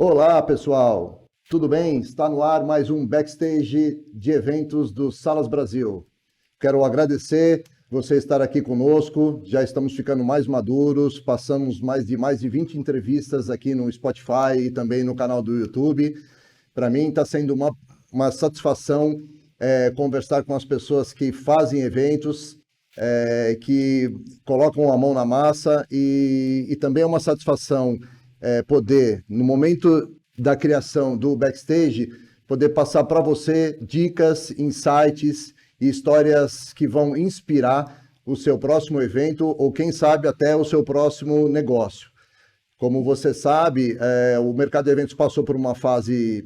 Olá, pessoal. Tudo bem? Está no ar mais um backstage de eventos do Salas Brasil. Quero agradecer você estar aqui conosco. Já estamos ficando mais maduros, passamos mais de 20 entrevistas aqui no Spotify e também no canal do YouTube. Para mim está sendo uma satisfação conversar com as pessoas que fazem eventos, que colocam a mão na massa e também é uma satisfação poder, no momento da criação do backstage, poder passar para você dicas, insights e histórias que vão inspirar o seu próximo evento ou, quem sabe, até o seu próximo negócio. Como você sabe, o mercado de eventos passou por uma fase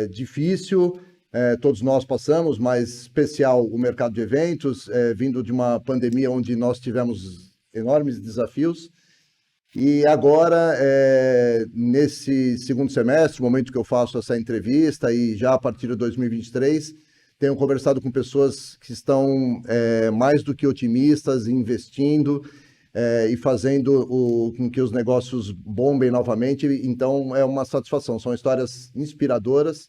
difícil, todos nós passamos, mas especial o mercado de eventos, vindo de uma pandemia onde nós tivemos enormes desafios. E agora, nesse segundo semestre, momento que eu faço essa entrevista, e já a partir de 2023, tenho conversado com pessoas que estão mais do que otimistas, investindo e fazendo com que os negócios bombem novamente. Então, é uma satisfação. São histórias inspiradoras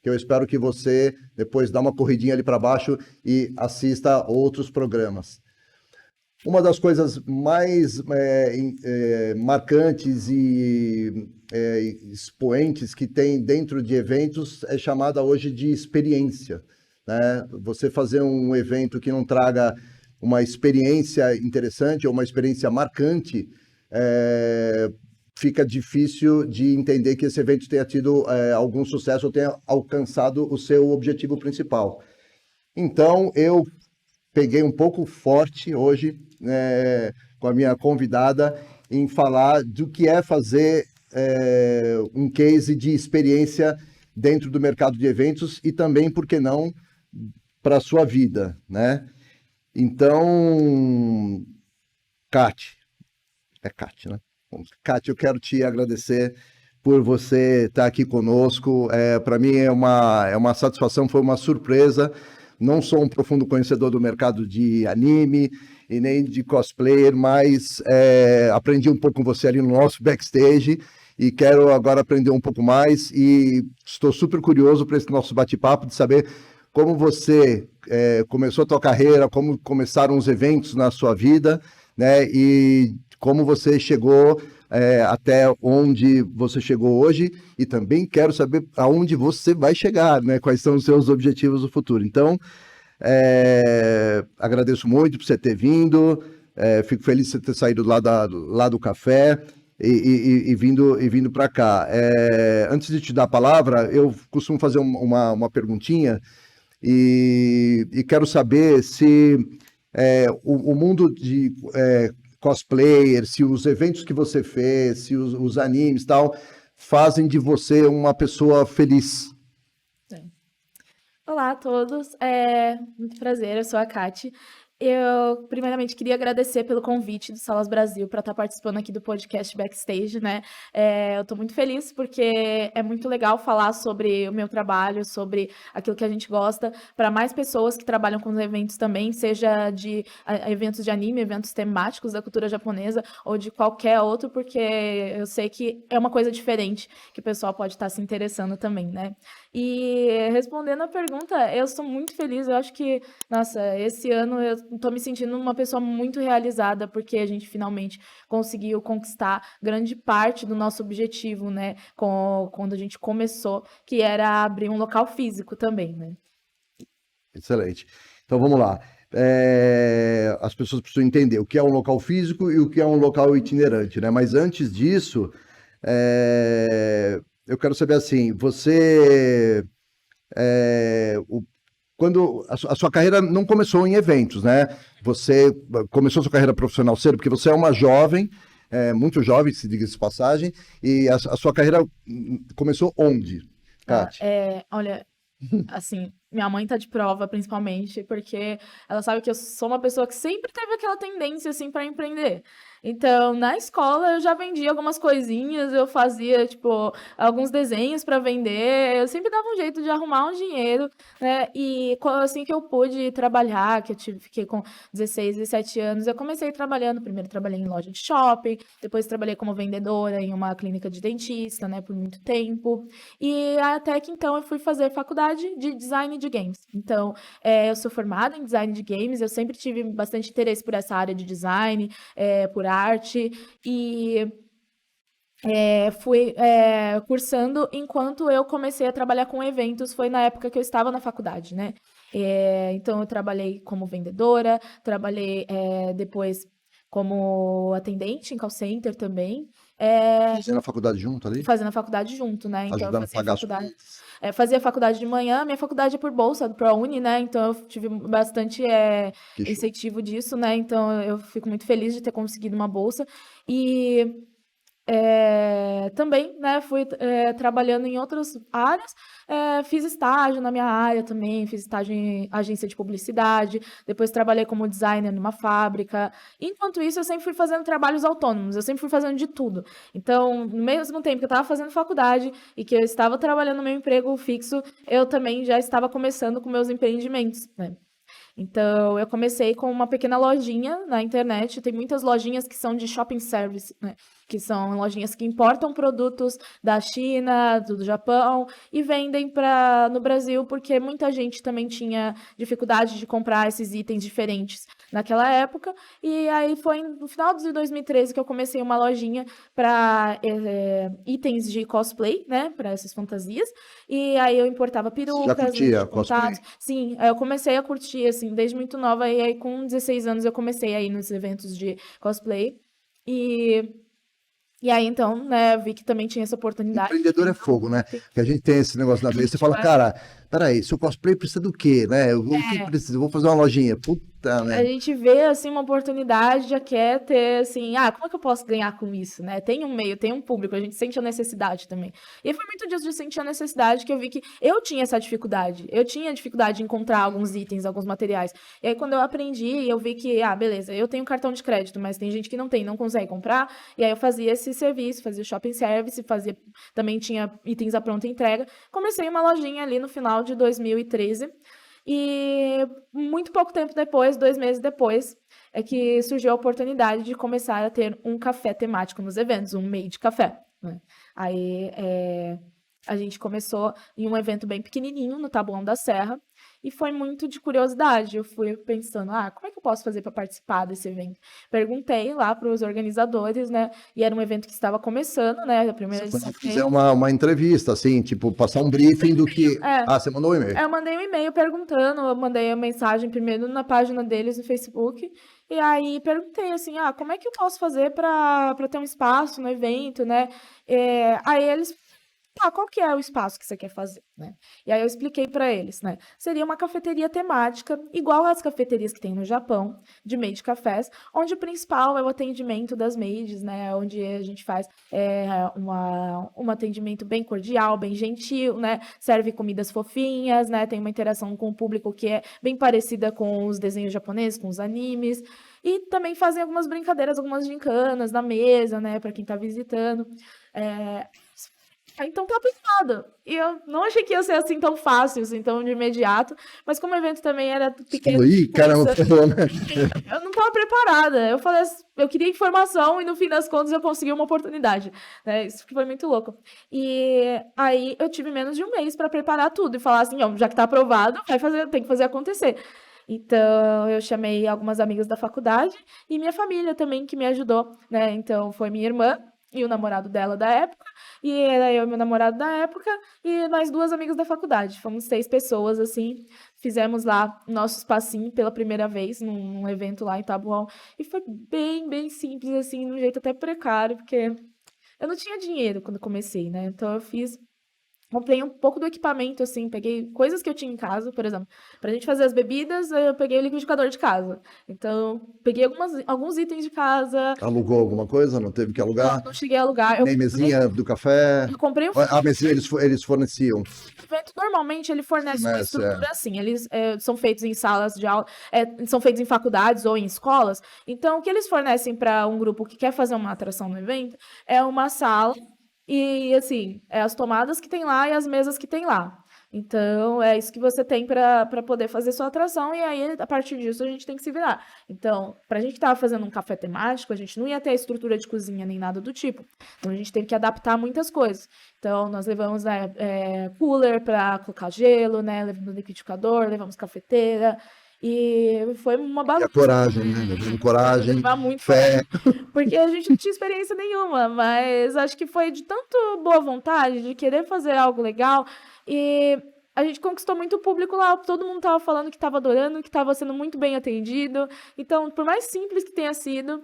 que eu espero que você depois dá uma corridinha ali para baixo e assista a outros programas. Uma das coisas mais marcantes e expoentes que tem dentro de eventos é chamada hoje de experiência, né? Você fazer um evento que não traga uma experiência interessante ou uma experiência marcante, fica difícil de entender que esse evento tenha tido algum sucesso ou tenha alcançado o seu objetivo principal. Então, eu peguei um pouco forte hoje com a minha convidada em falar do que é fazer um case de experiência dentro do mercado de eventos e também, por que não, para a sua vida, né? Então, Kati, Kati, né? Kati, eu quero te agradecer por você estar aqui conosco. Para mim é uma satisfação, foi uma surpresa. Não sou um profundo conhecedor do mercado de anime e nem de cosplayer, mas aprendi um pouco com você ali no nosso backstage e quero agora aprender um pouco mais e estou super curioso para esse nosso bate-papo de saber como você começou a tua carreira, como começaram os eventos na sua vida, né? E como você chegou até onde você chegou hoje e também quero saber aonde você vai chegar, né? Quais são os seus objetivos no futuro. Então, agradeço muito por você ter vindo, fico feliz de você ter saído lá do café e vindo para cá. Antes de te dar a palavra, eu costumo fazer uma perguntinha e quero saber se o mundo de cosplayer, se os eventos que você fez, se os animes e tal, fazem de você uma pessoa feliz. Olá a todos, muito prazer, eu sou a Kati. Eu, primeiramente, queria agradecer pelo convite do Salas Brasil para estar participando aqui do podcast Backstage, né? Eu estou muito feliz porque é muito legal falar sobre o meu trabalho, sobre aquilo que a gente gosta, para mais pessoas que trabalham com eventos também, seja de eventos de anime, eventos temáticos da cultura japonesa ou de qualquer outro, porque eu sei que é uma coisa diferente que o pessoal pode estar se interessando também, né? E respondendo a pergunta, eu estou muito feliz, eu acho que, nossa, esse ano eu estou me sentindo uma pessoa muito realizada, porque a gente finalmente conseguiu conquistar grande parte do nosso objetivo, né, quando a gente começou, que era abrir um local físico também, né? Excelente. Então vamos lá. As pessoas precisam entender o que é um local físico e o que é um local itinerante, né? Mas antes disso, eu quero saber assim, você quando a sua carreira não começou em eventos, né? Você começou a sua carreira profissional cedo, porque você é uma jovem, muito jovem, se diga de passagem, e a sua carreira começou onde, Kati? Olha, assim, minha mãe tá de prova, principalmente, porque ela sabe que eu sou uma pessoa que sempre teve aquela tendência, assim, para empreender. Então, na escola, eu já vendia algumas coisinhas, eu fazia, tipo, alguns desenhos para vender, eu sempre dava um jeito de arrumar um dinheiro, né? E assim que eu pude trabalhar, que fiquei com 16, 17 anos, eu comecei trabalhando, primeiro trabalhei em loja de shopping, depois trabalhei como vendedora em uma clínica de dentista, né, por muito tempo. E até que então eu fui fazer faculdade de design de games. Então, eu sou formada em design de games, eu sempre tive bastante interesse por essa área de design, por arte, e fui cursando enquanto eu comecei a trabalhar com eventos, foi na época que eu estava na faculdade, né? Então, eu trabalhei como vendedora, trabalhei depois como atendente em call center também, Fazendo a faculdade junto ali? fazendo a faculdade junto, né? Então, eu Ajudando a fazia pagar as faculdade, coisas? fazia faculdade de manhã, minha faculdade é por bolsa do ProUni, né? Então, eu tive bastante Que show. incentivo disso, né? Então, eu fico muito feliz de ter conseguido uma bolsa. E também, né, fui trabalhando em outras áreas, fiz estágio na minha área também, fiz estágio em agência de publicidade, depois trabalhei como designer numa fábrica. Enquanto isso, eu sempre fui fazendo trabalhos autônomos, eu sempre fui fazendo de tudo. Então, no mesmo tempo que eu estava fazendo faculdade e que eu estava trabalhando no meu emprego fixo, eu também já estava começando com meus empreendimentos, né? Então, eu comecei com uma pequena lojinha na internet. Tem muitas lojinhas que são de shopping service, né? Que são lojinhas que importam produtos da China, do Japão e vendem no Brasil, porque muita gente também tinha dificuldade de comprar esses itens diferentes naquela época. E aí foi no final de 2013 que eu comecei uma lojinha para itens de cosplay, né? Para essas fantasias. E aí eu importava Você já perucas, lentes curtia de contato. cosplay? Sim, aí eu comecei a curtir, assim, desde muito nova. E aí com 16 anos eu comecei a ir nos eventos de cosplay. E, e aí então, né, eu vi que também tinha essa oportunidade de Empreendedor é tentar fogo, né? muito. Que a gente tem esse negócio na cabeça. Você fala, cara, peraí, seu cosplay precisa do quê, né? O que precisa? Eu vou fazer uma lojinha. Puta, A né? gente vê, assim, uma oportunidade, já quer ter, assim, como é que eu posso ganhar com isso, né? Tem um meio, tem um público, a gente sente a necessidade também. E foi muito disso de sentir a necessidade que eu vi que eu tinha essa dificuldade. Eu tinha dificuldade de encontrar alguns itens, alguns materiais. E aí, quando eu aprendi, eu vi que, beleza, eu tenho cartão de crédito, mas tem gente que não tem, não consegue comprar. E aí, eu fazia esse serviço, fazia o shopping service, também tinha itens à pronta entrega. Comecei uma lojinha ali no final de 2013. E muito pouco tempo depois, 2 meses depois, é que surgiu a oportunidade de começar a ter um café temático nos eventos, um made café, né? Aí a gente começou em um evento bem pequenininho, no Taboão da Serra, e foi muito de curiosidade. Eu fui pensando, como é que eu posso fazer para participar desse evento? Perguntei lá para os organizadores, né? E era um evento que estava começando, né? A primeira Se edição você fizer dele. uma entrevista, assim, tipo, passar um briefing do que. É, Ah, você mandou um e-mail. Eu mandei um e-mail perguntando, eu mandei a mensagem primeiro na página deles no Facebook, e aí perguntei assim, como é que eu posso fazer para ter um espaço no evento, né? Aí eles, qual que é o espaço que você quer fazer, né? E aí eu expliquei para eles, né? Seria uma cafeteria temática, igual às cafeterias que tem no Japão, de made cafés, onde o principal é o atendimento das maids, né? Onde a gente faz um atendimento bem cordial, bem gentil, né? Serve comidas fofinhas, né? Tem uma interação com o público que é bem parecida com os desenhos japoneses, com os animes. E também fazem algumas brincadeiras, algumas gincanas na mesa, né? Para quem está visitando. É, então tá aplicado. E eu não achei que ia ser assim tão fácil, assim, tão de imediato. Mas como o evento também era Você pequeno, falou, ih, caramba, ferrou, né? eu não estava preparada. Eu falei, eu queria informação e no fim das contas eu consegui uma oportunidade, né? Isso que foi muito louco. E aí eu tive menos de um mês para preparar tudo e falar assim, ó, já que tá aprovado, tem que fazer acontecer. Então, eu chamei algumas amigas da faculdade e minha família também que me ajudou, né? Então, foi minha irmã e o namorado dela da época, e era eu e meu namorado da época, e nós duas amigas da faculdade. Fomos 6 pessoas, assim, fizemos lá o nosso espacinho pela primeira vez, num evento lá em Taboão, e foi bem, bem simples, assim, de um jeito até precário, porque eu não tinha dinheiro quando comecei, né? Então eu fiz comprei um pouco do equipamento, assim, peguei coisas que eu tinha em casa, por exemplo, pra gente fazer as bebidas, eu peguei o liquidificador de casa. Então, peguei alguns itens de casa, Alugou alguma coisa? Não teve que não, alugar? não cheguei a alugar. Nem mesinha do café? Eu comprei o A mesinha eles forneciam. evento, normalmente ele fornece uma Fornece, estrutura assim, eles são feitos em salas de aula, são feitos em faculdades ou em escolas. Então, o que eles fornecem para um grupo que quer fazer uma atração no evento é uma sala e, assim, as tomadas que tem lá e as mesas que tem lá. Então, é isso que você tem para poder fazer sua atração, e aí, a partir disso, a gente tem que se virar. Então, para a gente que estava fazendo um café temático, a gente não ia ter a estrutura de cozinha nem nada do tipo. Então, a gente teve que adaptar muitas coisas. Então, nós levamos cooler para colocar gelo, né? Levamos liquidificador, levamos cafeteira. E foi uma E a bagunça. coragem, né? Levando coragem, Levar muito fé. porque a gente não tinha experiência nenhuma, mas acho que foi de tanto boa vontade, de querer fazer algo legal, e a gente conquistou muito público lá, todo mundo estava falando que estava adorando, que estava sendo muito bem atendido, então, por mais simples que tenha sido,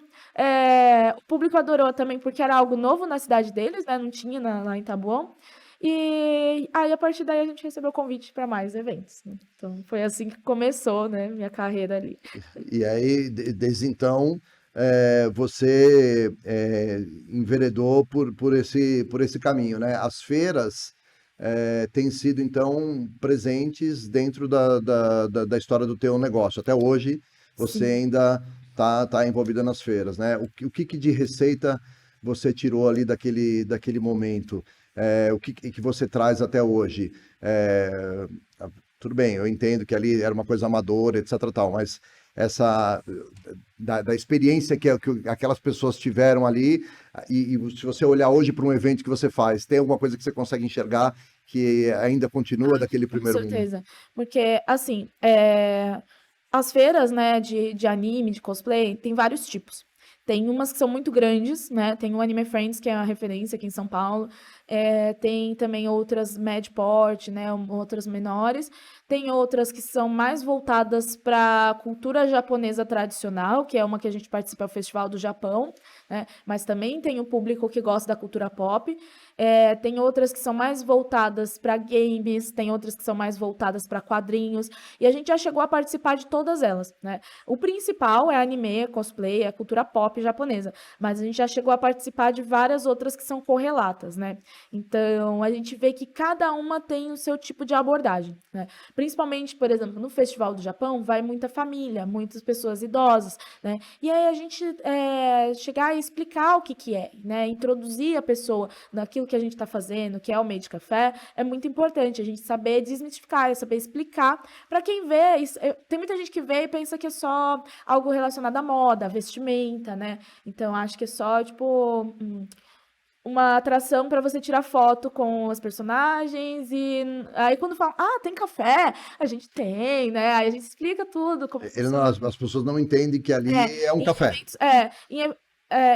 o público adorou também, porque era algo novo na cidade deles, né, não tinha lá em Taboão, e aí, a partir daí, a gente recebeu convite para mais eventos, né? Então, foi assim que começou, né, minha carreira ali. E aí, desde então, você enveredou por esse caminho, né? As feiras têm sido, então, presentes dentro da história do teu negócio. Até hoje, você Sim. ainda tá envolvida nas feiras, né? O que de receita você tirou ali daquele momento? O que você traz até hoje? É, tudo bem, eu entendo que ali era uma coisa amadora, etc, tal, mas essa da experiência que aquelas pessoas tiveram ali, e se você olhar hoje para um evento que você faz, tem alguma coisa que você consegue enxergar que ainda continua daquele Com primeiro momento? certeza. Porque, assim, as feiras, né, de anime, de cosplay, tem vários tipos. Tem umas que são muito grandes, né? Tem o Anime Friends, que é a referência aqui em São Paulo. Tem também outras médio porte, né? Outras menores. Tem outras que são mais voltadas para a cultura japonesa tradicional, que é uma que a gente participa, é o Festival do Japão, né? Mas também tem o público que gosta da cultura pop. Tem outras que são mais voltadas para games, tem outras que são mais voltadas para quadrinhos, e a gente já chegou a participar de todas elas, né? O principal é anime, é cosplay, é cultura pop japonesa, mas a gente já chegou a participar de várias outras que são correlatas, né? Então, a gente vê que cada uma tem o seu tipo de abordagem, né? Principalmente, por exemplo, no Festival do Japão, vai muita família, muitas pessoas idosas, né? E aí a gente chegar e explicar o que que é, né? Introduzir a pessoa naquilo que a gente está fazendo, que é o meio de café, é muito importante a gente saber desmistificar, saber explicar para quem vê. Tem muita gente que vê e pensa que é só algo relacionado à moda, à vestimenta, né? Então, acho que é só, tipo, uma atração para você tirar foto com os personagens, e aí quando falam, tem café, a gente tem, né? Aí a gente explica tudo, como funciona. As pessoas não entendem que ali é um Em café. eventos,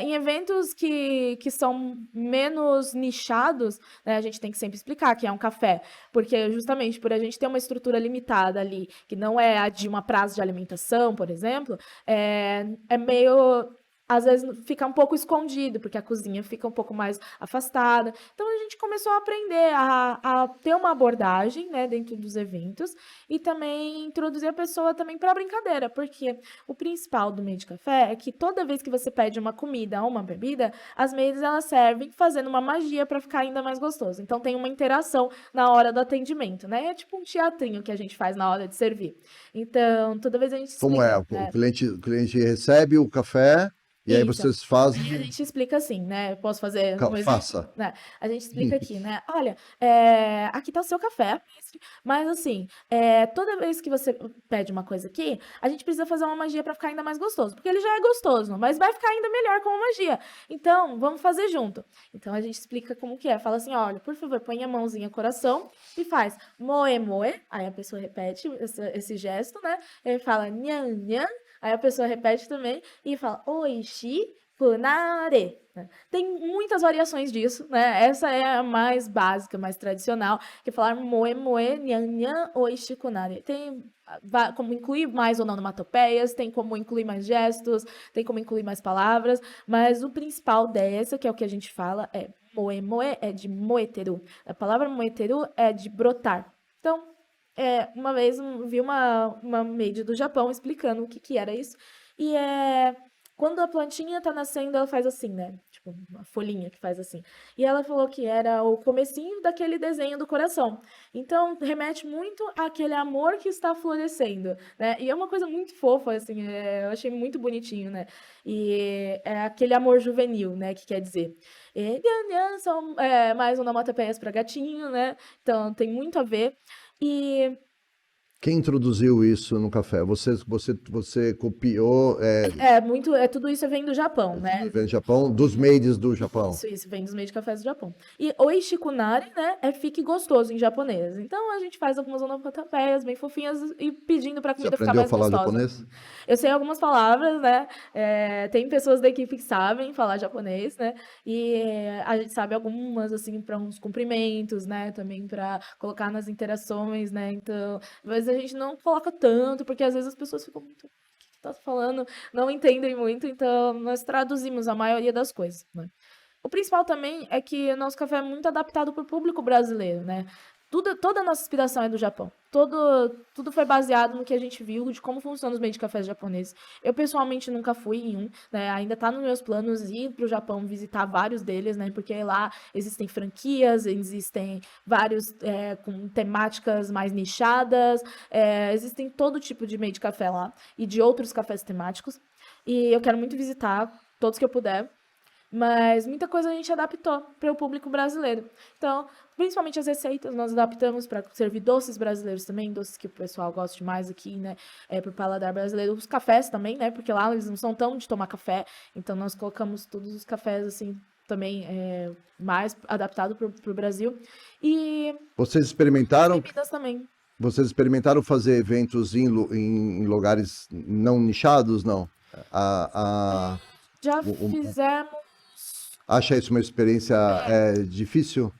em eventos que são menos nichados, né, a gente tem que sempre explicar que é um café, porque justamente por a gente ter uma estrutura limitada ali, que não é a de uma praça de alimentação, por exemplo, é meio. Às vezes fica um pouco escondido, porque a cozinha fica um pouco mais afastada. Então a gente começou a aprender a ter uma abordagem, né, dentro dos eventos, e também introduzir a pessoa também para a brincadeira, porque o principal do meio de café é que toda vez que você pede uma comida ou uma bebida, as mesas elas servem fazendo uma magia para ficar ainda mais gostoso. Então tem uma interação na hora do atendimento, né? É tipo um teatrinho que a gente faz na hora de servir. Então, toda vez a gente Como é? explica, O né? cliente recebe o café e aí Isso. vocês Aí a fazem. gente explica assim, né? Eu posso fazer um exemplo? Faça. Né? A gente explica aqui, né? Olha, aqui tá o seu café, mestre, mas assim, toda vez que você pede uma coisa aqui, a gente precisa fazer uma magia para ficar ainda mais gostoso, porque ele já é gostoso, mas vai ficar ainda melhor com a magia. Então, vamos fazer junto. Então a gente explica como que é. Fala assim, olha, por favor, põe a mãozinha coração e faz moe moe. Aí a pessoa repete esse gesto, né? Ele fala nhan nhan. Aí a pessoa repete também e fala oishi funare, né? Tem muitas variações disso, né? Essa é a mais básica, mais tradicional, que é falar moe moe nyan nyan oishi kunare. Tem como incluir mais onomatopeias, tem como incluir mais gestos, tem como incluir mais palavras, mas o principal dessa, que é o que a gente fala, é moe. Moe é de moeteru. A palavra moeteru é de brotar. Então, uma vez vi uma maid do Japão explicando o que era isso. E quando a plantinha tá nascendo, ela faz assim, né? Tipo, uma folhinha que faz assim. E ela falou que era o comecinho daquele desenho do coração. Então, remete muito àquele amor que está florescendo, né? E é uma coisa muito fofa, assim, eu achei muito bonitinho, né? E é aquele amor juvenil, né? Que quer dizer. E, são mais onomatopeias para gatinho, né? Então, tem muito a ver. E Quem introduziu isso no café? Você copiou, tudo isso vem do Japão, né? do Japão, dos maids do Japão. Isso vem dos meios de cafés do Japão. E oishikunari, né, é fique gostoso em japonês. Então a gente faz algumas onomatopeias bem fofinhas e pedindo pra Você comida ficar aprendeu a mais falar gostosa. japonês? Eu sei algumas palavras, né? Tem pessoas da equipe que sabem falar japonês, né? E a gente sabe algumas, assim, para uns cumprimentos, né? Também para colocar nas interações, né? Então, mas a gente não coloca tanto, porque às vezes as pessoas ficam muito. O que tá falando? Não entendem muito, então nós traduzimos a maioria das coisas, né? O principal também é que o nosso café é muito adaptado para o público brasileiro, né? Toda a nossa inspiração é do Japão. Tudo foi baseado no que a gente viu de como funcionam os meios de cafés japoneses. Eu, pessoalmente, nunca fui em um, né? Ainda está nos meus planos ir para o Japão visitar vários deles, né? Porque lá existem franquias, existem vários com temáticas mais nichadas, existem todo tipo de meio de café lá e de outros cafés temáticos. E eu quero muito visitar todos que eu puder. Mas muita coisa a gente adaptou para o público brasileiro. Então, principalmente as receitas, nós adaptamos para servir doces brasileiros também, doces que o pessoal gosta demais aqui, né? Para o paladar brasileiro. Os cafés também, né? Porque lá eles não são tão de tomar café. Então, nós colocamos todos os cafés, assim, também mais adaptado para o Brasil. E Vocês experimentaram, bebidas também. vocês experimentaram fazer eventos em lugares não nichados, não? A, a, Já o- fizemos. acha isso uma experiência difícil?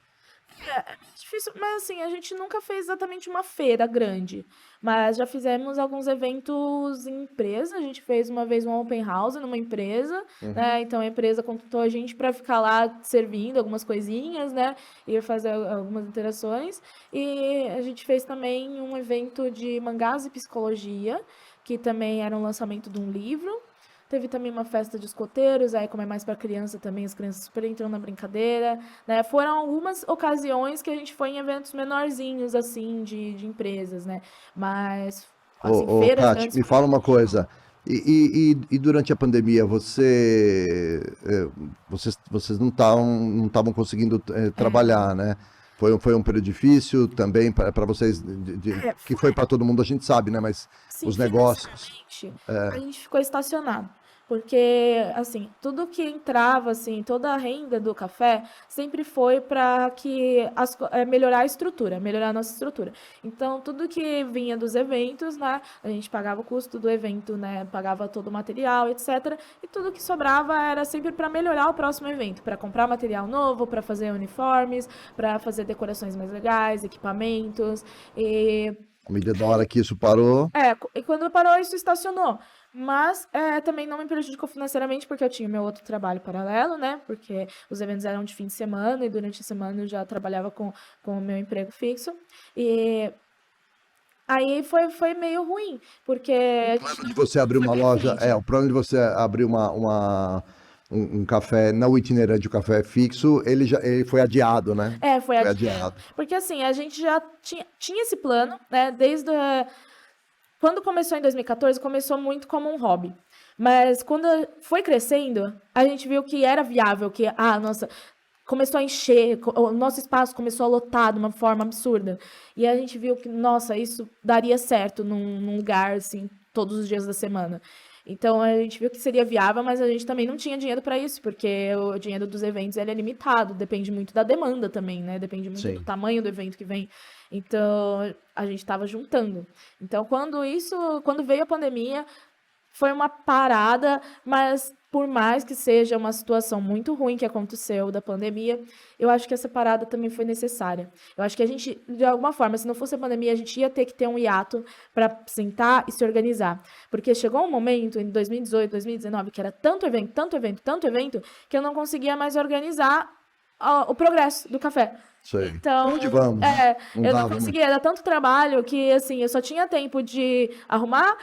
É difícil, mas assim, a gente nunca fez exatamente uma feira grande, mas já fizemos alguns eventos em empresa. A gente fez uma vez um open house numa empresa, Uhum. né? Então a empresa contratou a gente para ficar lá servindo algumas coisinhas, né? E fazer algumas interações. E a gente fez também um evento de mangás e psicologia, que também era um lançamento de um livro. Teve também uma festa de escoteiros, aí como é mais para criança também, as crianças super entram na brincadeira, né? Foram algumas ocasiões que a gente foi em eventos menorzinhos, assim, de empresas, né? Mas, assim, feiras Kati, grandes me foi fala uma coisa. E durante a pandemia, vocês não estavam conseguindo trabalhar, né? Foi um período difícil também para vocês, que foi foi. para todo mundo, a gente sabe, né? Mas Sim, os negócios. financeiramente, a gente ficou estacionado. Porque, assim, tudo que entrava, assim, toda a renda do café sempre foi para que melhorar a estrutura, melhorar a nossa estrutura. Então, tudo que vinha dos eventos, né, a gente pagava o custo do evento, né, pagava todo o material, etc. E tudo que sobrava era sempre para melhorar o próximo evento, para comprar material novo, para fazer uniformes, para fazer decorações mais legais, equipamentos. E À medida da hora que isso parou, e quando parou, isso estacionou. Mas também não me prejudicou financeiramente, porque eu tinha meu outro trabalho paralelo, né? Porque os eventos eram de fim de semana, e durante a semana eu já trabalhava com o meu emprego fixo. E aí foi meio ruim, porque a gente de você abrir foi uma pra loja, frente. o plano de você abrir um café não itinerante, o café fixo, ele foi adiado, né? Foi Foi adiado. adiado. Porque assim, a gente já tinha esse plano, né? Quando começou em 2014, começou muito como um hobby. Mas quando foi crescendo, a gente viu que era viável, que, nossa, começou a encher, o nosso espaço começou a lotar de uma forma absurda. E a gente viu que, nossa, isso daria certo num lugar, assim, todos os dias da semana. Então a gente viu que seria viável, mas a gente também não tinha dinheiro para isso, porque o dinheiro dos eventos ele é limitado, depende muito da demanda também, né? Depende muito do Sim. tamanho do evento que vem. Então a gente estava juntando. Então quando veio a pandemia, foi uma parada, mas por mais que seja uma situação muito ruim que aconteceu da pandemia, eu acho que essa parada também foi necessária. Eu acho que a gente, de alguma forma, se não fosse a pandemia, a gente ia ter que ter um hiato para sentar e se organizar. Porque chegou um momento, em 2018, 2019, que era tanto evento, tanto evento, tanto evento, que eu não conseguia mais organizar o progresso do café. Sei. Então, Onde vamos? Não eu não dava muito. conseguia, era tanto trabalho que, assim, eu só tinha tempo de arrumar,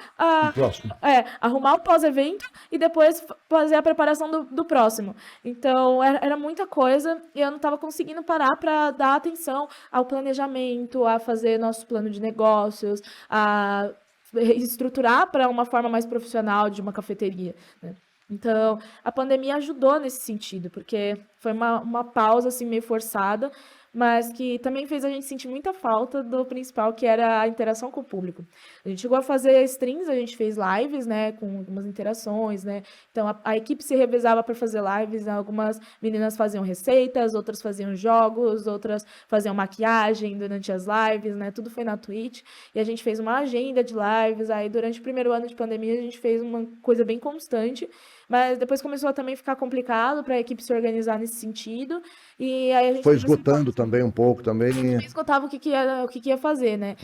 O próximo. arrumar o pós-evento e depois fazer a preparação do próximo. Então, era muita coisa e eu não estava conseguindo parar para dar atenção ao planejamento, a fazer nosso plano de negócios, a estruturar para uma forma mais profissional de uma cafeteria, né? Então, a pandemia ajudou nesse sentido, porque foi uma pausa assim, meio forçada, mas que também fez a gente sentir muita falta do principal, que era a interação com o público. A gente chegou a fazer streams, a gente fez lives, né, com algumas interações, né? Então, a equipe se revezava para fazer lives, né? Algumas meninas faziam receitas, outras faziam jogos, outras faziam maquiagem durante as lives, né? Tudo foi na Twitch. E a gente fez uma agenda de lives. Aí, durante o primeiro ano de pandemia, a gente fez uma coisa bem constante. Mas depois começou a também ficar complicado para a equipe se organizar nesse sentido. E aí a gente Foi teve essa esgotando também um pouco também. também esgotava o que ia fazer, né?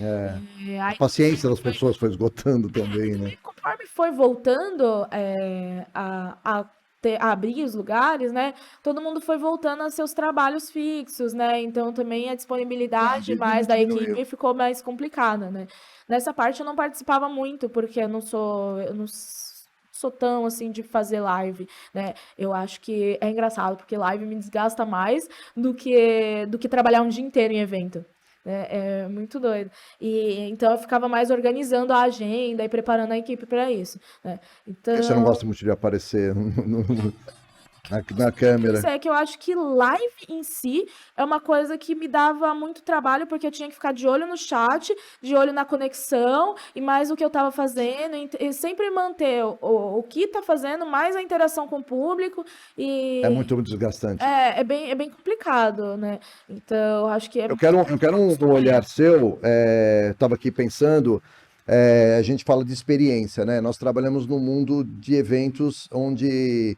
A Aí, paciência das pessoas foi esgotando também, né? conforme foi voltando a abrir os lugares, né? Todo mundo foi voltando a seus trabalhos fixos, né? Então também a disponibilidade mais da Diminuiu. equipe ficou mais complicada, né? Nessa parte eu não participava muito, porque eu não sou tão assim de fazer live, né? Eu acho que é engraçado, porque live me desgasta mais do que trabalhar um dia inteiro em evento. Né? É muito doido. E então eu ficava mais organizando a agenda e preparando a equipe para isso, né? Porque você não Então, gosta muito de aparecer na câmera. isso é que eu acho que live em si é uma coisa que me dava muito trabalho, porque eu tinha que ficar de olho no chat, de olho na conexão, e mais o que eu estava fazendo, e sempre manter o que está fazendo, mais a interação com o público, É e muito desgastante. é bem complicado, né? Então, eu acho que é. Eu quero um olhar seu. Estava aqui pensando. A gente fala de experiência, né? Nós trabalhamos num mundo de eventos onde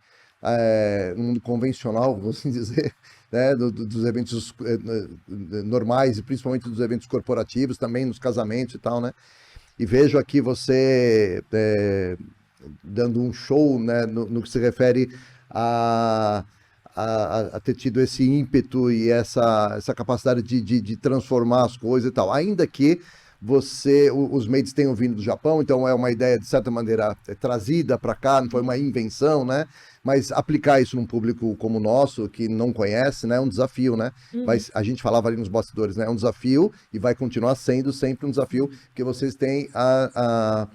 um mundo convencional, vamos assim dizer, né? Dos eventos normais e principalmente dos eventos corporativos, também nos casamentos e tal, né? E vejo aqui você dando um show, né, no que se refere a, a ter tido esse ímpeto e essa capacidade de transformar as coisas e tal. Ainda que os maids tenham vindo do Japão, então é uma ideia, de certa maneira, trazida para cá, não foi uma invenção, né? Mas aplicar isso num público como o nosso, que não conhece, né, é um desafio, né? Uhum. Mas a gente falava ali nos bastidores, né? É um desafio e vai continuar sendo sempre um desafio, porque vocês têm a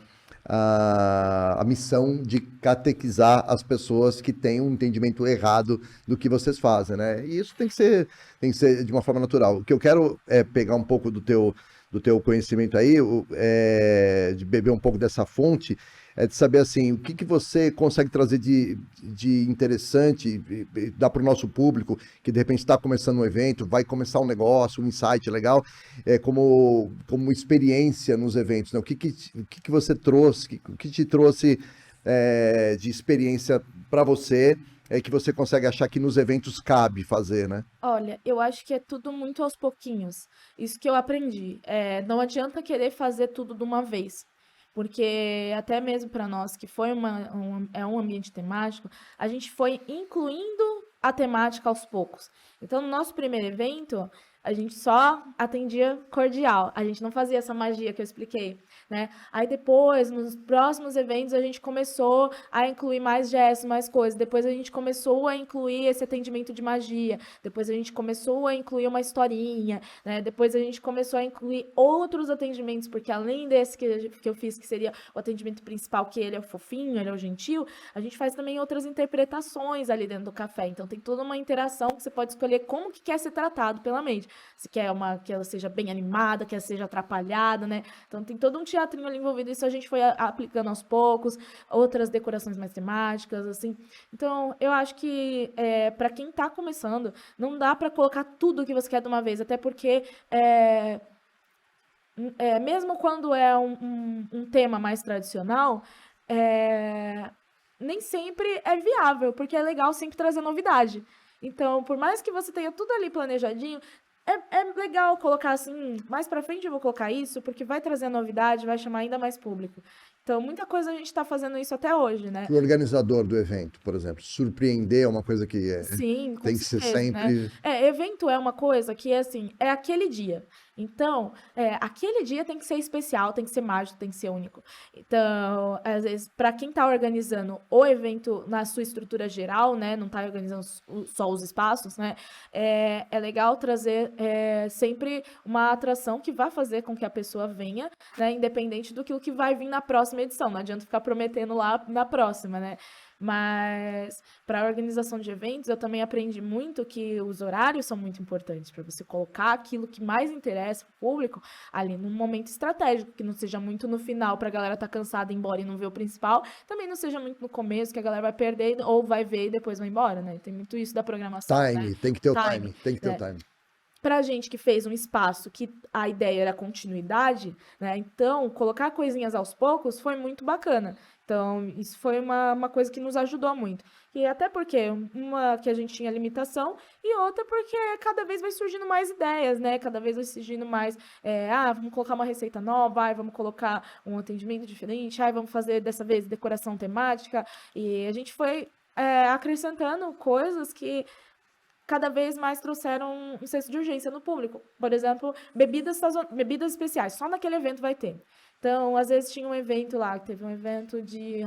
missão de catequizar as pessoas que têm um entendimento errado do que vocês fazem, né? E isso tem que ser de uma forma natural. O que eu quero é pegar um pouco do teu conhecimento aí, de beber um pouco dessa fonte, é de saber assim, o que você consegue trazer de interessante, dar para o nosso público, que de repente está começando um evento, vai começar um negócio, um insight legal, como experiência nos eventos, né? O que você trouxe, o que te trouxe de experiência para você, que você consegue achar que nos eventos cabe fazer, né? Olha, eu acho que é tudo muito aos pouquinhos. Isso que eu aprendi. Não adianta querer fazer tudo de uma vez. Porque até mesmo para nós, que foi um ambiente temático, a gente foi incluindo a temática aos poucos. Então, no nosso primeiro evento, a gente só atendia cordial. A gente não fazia essa magia que eu expliquei, né? Aí depois, nos próximos eventos, a gente começou a incluir mais gestos, mais coisas. Depois a gente começou a incluir esse atendimento de magia. Depois a gente começou a incluir uma historinha, né? Depois a gente começou a incluir outros atendimentos, porque além desse que eu fiz, que seria o atendimento principal, que ele é o fofinho, ele é o gentil, a gente faz também outras interpretações ali dentro do café. Então tem toda uma interação que você pode escolher como que quer ser tratado pela mente. Se quer que ela seja bem animada, que ela seja atrapalhada, né? Então tem todo um teatrinho ali envolvido. Isso a gente foi aplicando aos poucos, outras decorações mais temáticas, assim. Então eu acho que para quem está começando, não dá para colocar tudo que você quer de uma vez, até porque mesmo quando é um tema mais tradicional, é, nem sempre é viável, porque é legal sempre trazer novidade. Então, por mais que você tenha tudo ali planejadinho, é legal colocar assim, mais pra frente eu vou colocar isso, porque vai trazer novidade, vai chamar ainda mais público. Então, muita coisa a gente tá fazendo isso até hoje, né? O organizador do evento, por exemplo, surpreender é uma coisa que Sim, com tem que ser certeza, né? sempre. Evento é uma coisa que, assim, é aquele dia. Então, aquele dia tem que ser especial, tem que ser mágico, tem que ser único. Então, às vezes, para quem está organizando o evento na sua estrutura geral, né, não está organizando só os espaços, né, é legal trazer sempre uma atração que vai fazer com que a pessoa venha, né, independente do que vai vir na próxima edição. Não adianta ficar prometendo lá na próxima, né? Mas para a organização de eventos, eu também aprendi muito que os horários são muito importantes para você colocar aquilo que mais interessa para o público ali num momento estratégico, que não seja muito no final para a galera estar cansada e ir embora e não ver o principal, também não seja muito no começo que a galera vai perder ou vai ver e depois vai embora, né? Tem muito isso da programação, né? Time, tem que ter o Time, time, tem que ter o né? time. Pra gente que fez um espaço que a ideia era continuidade, né? Então, colocar coisinhas aos poucos foi muito bacana. Então, isso foi uma coisa que nos ajudou muito. E até porque, uma que a gente tinha limitação, e outra porque cada vez vai surgindo mais ideias, né? Cada vez vai surgindo mais, vamos colocar uma receita nova, vamos colocar um atendimento diferente, vamos fazer dessa vez decoração temática. E a gente foi acrescentando coisas que cada vez mais trouxeram um senso de urgência no público. Por exemplo, bebidas especiais, só naquele evento vai ter. Então, às vezes tinha um evento lá, teve um evento de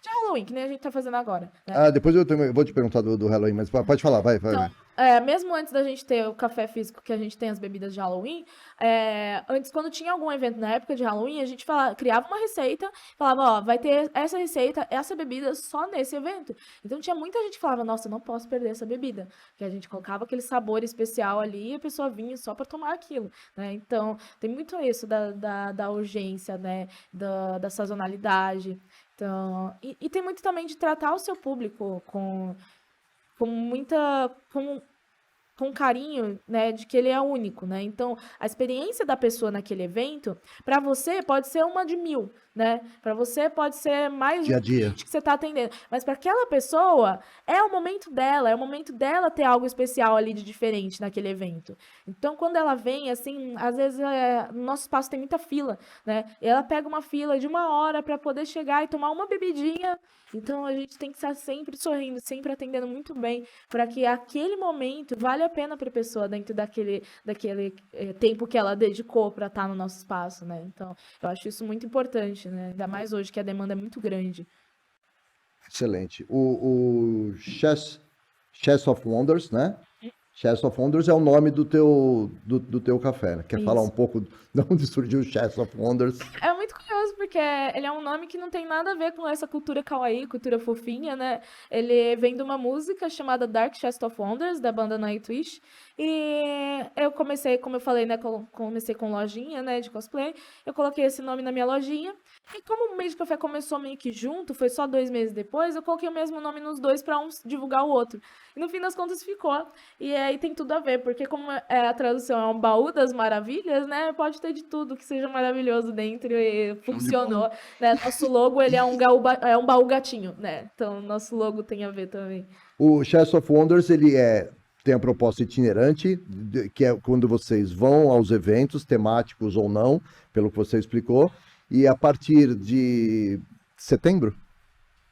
Halloween, que nem a gente tá fazendo agora, né? Depois eu vou te perguntar do Halloween, mas pode falar, vai. Então, mesmo antes da gente ter o café físico, que a gente tem as bebidas de Halloween, antes, quando tinha algum evento na época de Halloween, a gente criava uma receita, falava, ó, vai ter essa receita, essa bebida só nesse evento. Então, tinha muita gente que falava, nossa, eu não posso perder essa bebida. Que a gente colocava aquele sabor especial ali e a pessoa vinha só para tomar aquilo, né? Então, tem muito isso da urgência, né? Da sazonalidade. Então, e tem muito também de tratar o seu público com carinho, né, de que ele é único, né? Então, a experiência da pessoa naquele evento, para você pode ser uma de 1000, né? Para você pode ser mais de Dia a um dia. cliente que você está atendendo, mas para aquela pessoa é o momento dela ter algo especial ali de diferente naquele evento. Então, quando ela vem, assim, às vezes no nosso espaço tem muita fila, né? E ela pega uma fila de 1 hora para poder chegar e tomar uma bebidinha. Então, a gente tem que estar sempre sorrindo, sempre atendendo muito bem, para que aquele momento vale a pena para a pessoa dentro daquele tempo que ela dedicou para estar no nosso espaço, né? Então, eu acho isso muito importante, né? Ainda mais hoje que a demanda é muito grande. Excelente. O Chess of Wonders, né? Chess of Wonders é o nome do teu café, né? Quer falar um Isso. pouco de onde surgiu o Chess of Wonders? É muito curioso, porque ele é um nome que não tem nada a ver com essa cultura kawaii, cultura fofinha, né? Ele vem de uma música chamada Dark Chest of Wonders, da banda Nightwish. E eu comecei, como eu falei, né? Comecei com lojinha, né? De cosplay. Eu coloquei esse nome na minha lojinha. E como o mês de café começou meio que junto, foi só 2 meses depois, eu coloquei o mesmo nome nos dois para um divulgar o outro. E no fim das contas ficou. E aí tem tudo a ver, porque como a tradução é um baú das maravilhas, né? Pode ter de tudo que seja maravilhoso dentro e funcionou, né? Nosso logo, ele é um baú gatinho, né? Então, nosso logo tem a ver também. O Chess of Wonders, ele tem a proposta itinerante, que é quando vocês vão aos eventos, temáticos ou não, pelo que você explicou, e a partir de setembro